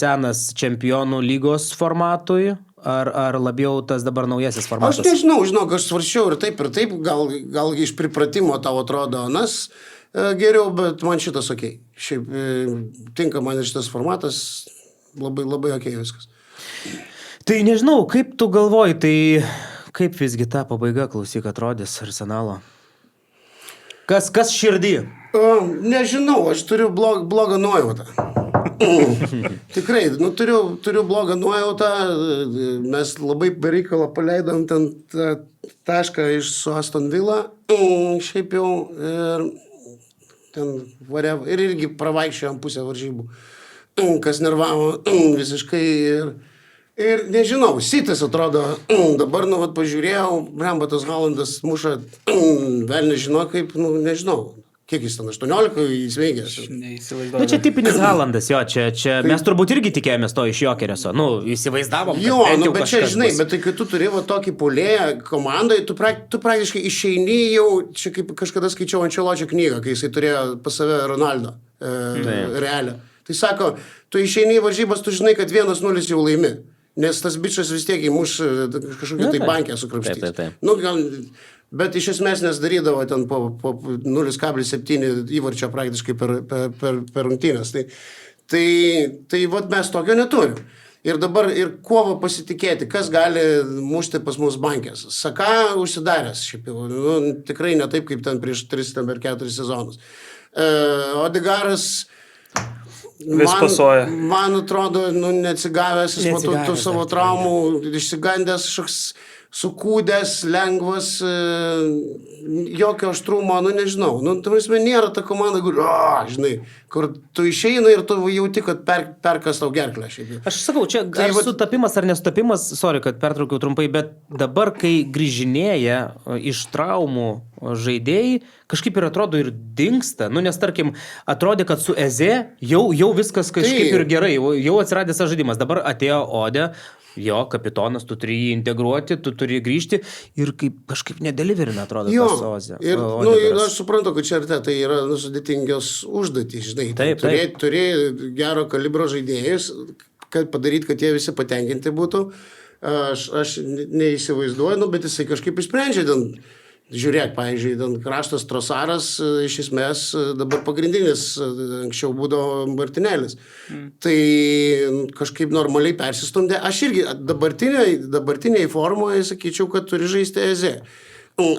senas čempionų lygos formatui. ar labiau tas dabar naujasis Aš formatas? nežinau, žinok, aš svarsčiau ir taip, gal iš pripratimo tau atrodo anas geriau, bet man šitas okei. Šiaip tinka man šitas formatas, labai, labai okei viskas. Tai nežinau, kaip tu galvoji, tai kaip visgi ta pabaiga, klausyk, atrodys Arsenalo? Kas širdį? Nežinau, aš turiu blogą nuojautą. Tikrai, turiu blogą nuojautą. Mes labai bereikalą paleidom ten tašką su Aston Villa. Šiaip jau ir ten whatever. Ir irgi pravaikščiojom pusę varžybų. Kas nervavo visiškai ir nežinau, City's atrodo, dabar, pažiūrėjau, Brambatas Haalandas muša, vėl nežinau kaip, nežinau, kiek jis ten, 18 įsveigęs. Neįsivaizduoju. Čia tipinis Haalandas, jo, čia mes turbūt irgi tikėjomės to iš Jokereso, įsivaizdavom, kad Jo, bent jau bet čia, kažkas žinai, bus. bet tai kai tu turi tokį puolėją komandai, tu praktiškai išeini jau, čia kaip kažkada skaičiau Anceločio knygą, kai jisai turėjo pas save Ronaldo Realę. Tai sako, tu išeini į varžybas, tu žinai, kad 1-0 jau laimi. Nes tas bičas vis tiek įmuš kažkokį tai bankę sukrapštys. Taip. Bet iš esmės darydavo ten po 0,7 įvarčio praktiškai per rungtynės. Tai mes tokio neturim. Ir dabar ir kuo pasitikėti, kas gali mušti pas mus bankės. Saka užsidaręs, šiaip jau, tikrai ne taip, kaip ten prieš 3 ar 4 sezonus. Odegaras Vis pasuoja. Man atrodo, neatsigavęs, jis po tų savo traumų, išsigandęs, šoks sukūdęs, lengvas, jokio aštrumo, nežinau. Prasme, nėra ta komanda, kur tu išeina ir tu jauti, kad perkas tau gerklę. Aš sakau, čia ar sutapimas ar nesutapimas, sorry, kad pertraukiau trumpai, bet dabar, kai grįžinėja iš traumų žaidėjai, kažkaip ir atrodo ir dingsta. Nes tarkim, atrodė, kad su Eze jau viskas kažkaip ir gerai, jau atsiradęs žaidimas. Dabar atėjo Ode, jo, kapitonas, tu turi jį integruoti, tu turi grįžti ir kažkaip nedeliverina, atrodo, tas Ozė. Ir aš suprantu, kad čia tai yra sudėtingios užduotys, žinai. Taip. Turi gero kalibro žaidėjus, kad padaryti, kad jie visi patenkinti būtų. Aš neįsivaizduoju, bet jisai kažkaip išsprendžia ten. Žiūrėk, pavyzdžiui, kraštas Trosaras iš esmės dabar pagrindinis, anksčiau būdavo Martinėlis. Tai kažkaip normaliai persistumdė. Aš irgi dabartiniai formoje sakyčiau, kad turi žaisti Eze.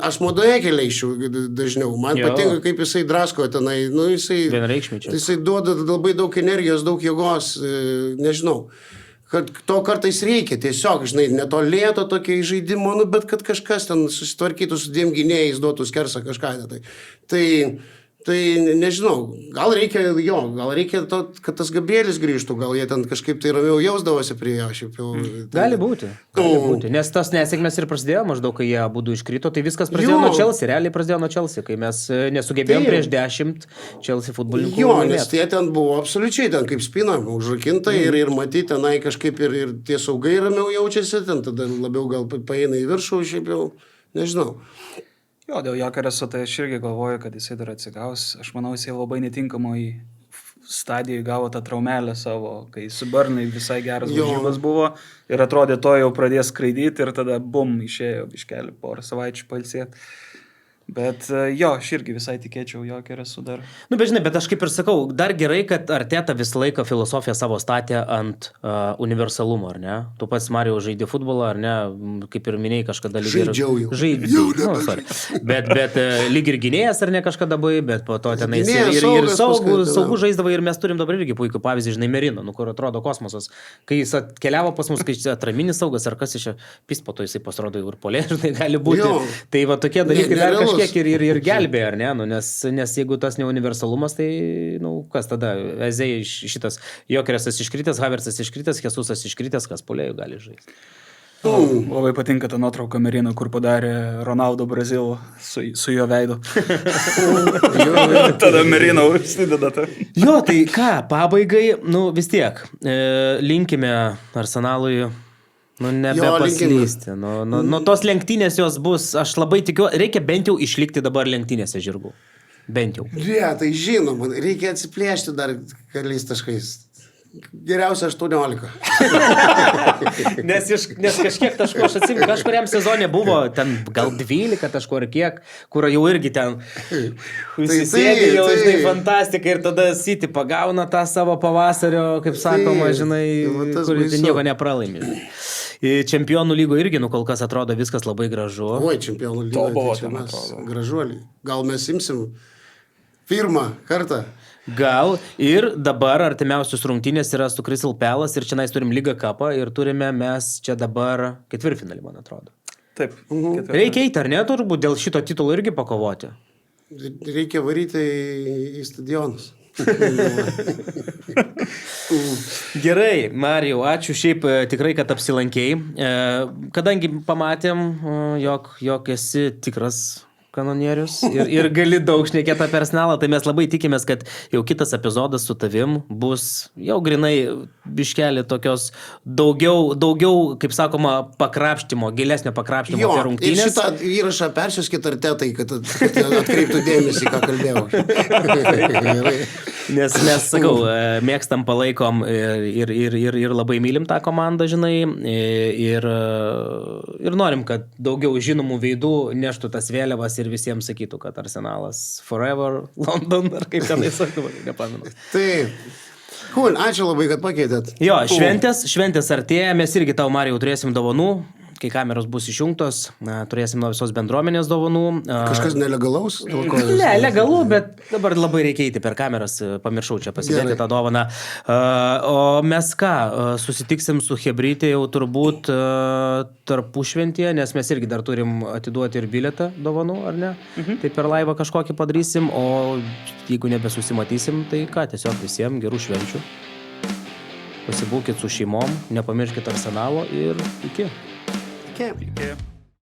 Aš Modoje keliaičiau dažniau. Man patinka, kaip jisai drasko tenai. Jisai duoda labai daug energijos, daug jėgos, nežinau. Kad to kartais reikia, tiesiog, žinai, ne to lėto tokio žaidimo, bet kad kažkas ten susitvarkytų su dviem gynėjais, duotų skersą kažką. Tai nežinau, gal reikia to, kad tas Gabrielis grįžtų, gal jie ten kažkaip tai ramiau jausdavosi prie jo. Gali būti. Nes tas nesėkmės ir prasidėjo maždaug, kai jie abudu iškrito, tai viskas prasidėjo nuo Chelsea, realiai prasidėjo nuo Chelsea, kai mes nesugebėjom prieš 10 Chelsea futbolininkų. Jo, nes tie ten buvo absoliučiai ten kaip spina, užrakinta ir matyti tenai kažkaip ir tie saugai ramiau jaučiasi, ten tada labiau gal paeina į viršų, šiaip jau, nežinau. Jo, dėl Jokereso tai aš irgi galvoju, kad jisai dar atsigaus. Aš manau, jisai labai netinkamai stadijoje gavo tą traumelę savo, kai su Burnley visai geras varžybas buvo ir atrodė to jau pradės skraidyti ir tada bum, išėjo biškelį porą savaičių pailsėti. Bet jo, aš irgi visai tikėčiau Jokeresu dar. Bet žinai, bet aš kaip ir sakau, dar gerai, kad Arteta visą laiką filosofiją savo statė ant universalumo, ar ne? Tu pats, Marijau, žaidė futbolą, ar ne? Kaip ir minėjai kažkada lyg ir... Žaidžiau. Bet lyg ir gynėjas, ar ne, kažkada buvai, bet po to tenais ir saugų žaisdavai ir mes turim dabar irgi puikų pavyzdį, žinai, Merino, kur atrodo kosmosas. Kai jis atkeliavo pas mus, kai jis atraminis saugas, ar kas iš pis, po to jisai pasirodo ir polė, žinai, gali būti. Tai va tokie dalykai dar kažkiek ir gelbė, ar ne? Nes jeigu tas ne universalumas, tai, kas tada? Ezei šitas Jokeresas iškritęs, Havertzas iškritęs, Jesusas iškritęs, kas polėjų gali žaisti. Labai patinka ta nuotrauka Merino, kur padarė Ronaldo Brazil su jo veidu. Tada Merino užsideda tą. Jo, tai ką, pabaigai, vis tiek, linkime Arsenalui nebepaslysti. Nuo tos lenktynės jos bus, aš labai tikiu, reikia bent jau išlikti dabar lenktynėse žirgų. Bent jau. Tai žinoma, reikia atsiplėšti dar keliais taškais. Geriausia 18. Nes kažkiek taškų, aš atsimenu, kažkuriam sezonė buvo ten gal 12 taškų ar kiek, kur jau irgi ten užsisėdė jau, žinai, fantastika ir tada City pagauna tą savo pavasario, kaip sakoma, žinai, kur nieko nepralaimi. Čempionų lygo irgi, kol kas atrodo viskas labai gražu. Oi, čempionų lygo. Tobulo Tai ten mes atrodo. gražuoliai. Gal mes imsim pirmą kartą. Gal ir dabar artimiausios rungtynės yra su Crystal Palace ir čia turim Liga Cupą ir turime mes čia dabar ketvirtfinalį, man atrodo. Taip. Reikia eiti, ar ne, turbūt dėl šito titulo irgi pakovoti? Reikia varyti į stadionus. Gerai, Marijau, ačiū šiaip tikrai, kad apsilankei. Kadangi pamatėm, jog esi tikras kanonierius ir gali daug šnekėti apie Arsenalą, tai mes labai tikimės, kad jau kitas epizodas su tavim bus jau grinai biškelį tokios daugiau, kaip sakoma, pakrapštimo, gilesnio pakrapštimo apie rungtynės. Ir šitą įrašą persiuskit Artetai, kad atkreiptų dėmesį, ką kalbėjau. Nes mes, sakau, mėgstam, palaikom ir labai mylim tą komandą, žinai, ir norim, kad daugiau žinomų veidų neštų tas vėliavas ir visiems sakytų, kad Arsenalas forever, London, ar kaip tenai sakau, nepamenu. Taip. Cool, ačiū labai, kad pakeitėt. Jo, šventės artėja, mes irgi tau, Marijau, turėsim dovanų, kai kameros bus išjungtos, turėsim nuo visos bendruomenės dovanų. Kažkas nelegalaus? Ne, legalu, bet dabar labai reikia eiti per kameras, pamiršau čia pasidėti tą dovaną. O mes ką, susitiksim su Chebrytė jau turbūt tarpušventyje, nes mes irgi dar turim atiduoti ir bilietą dovanų, ar ne? Tai per laivą kažkokį padarysim, o jeigu nebesusimatysim, tai ką, tiesiog visiems gerų švenčių. Pasibūkit su šeimom, nepamirškit Arsenalo ir iki. Okay.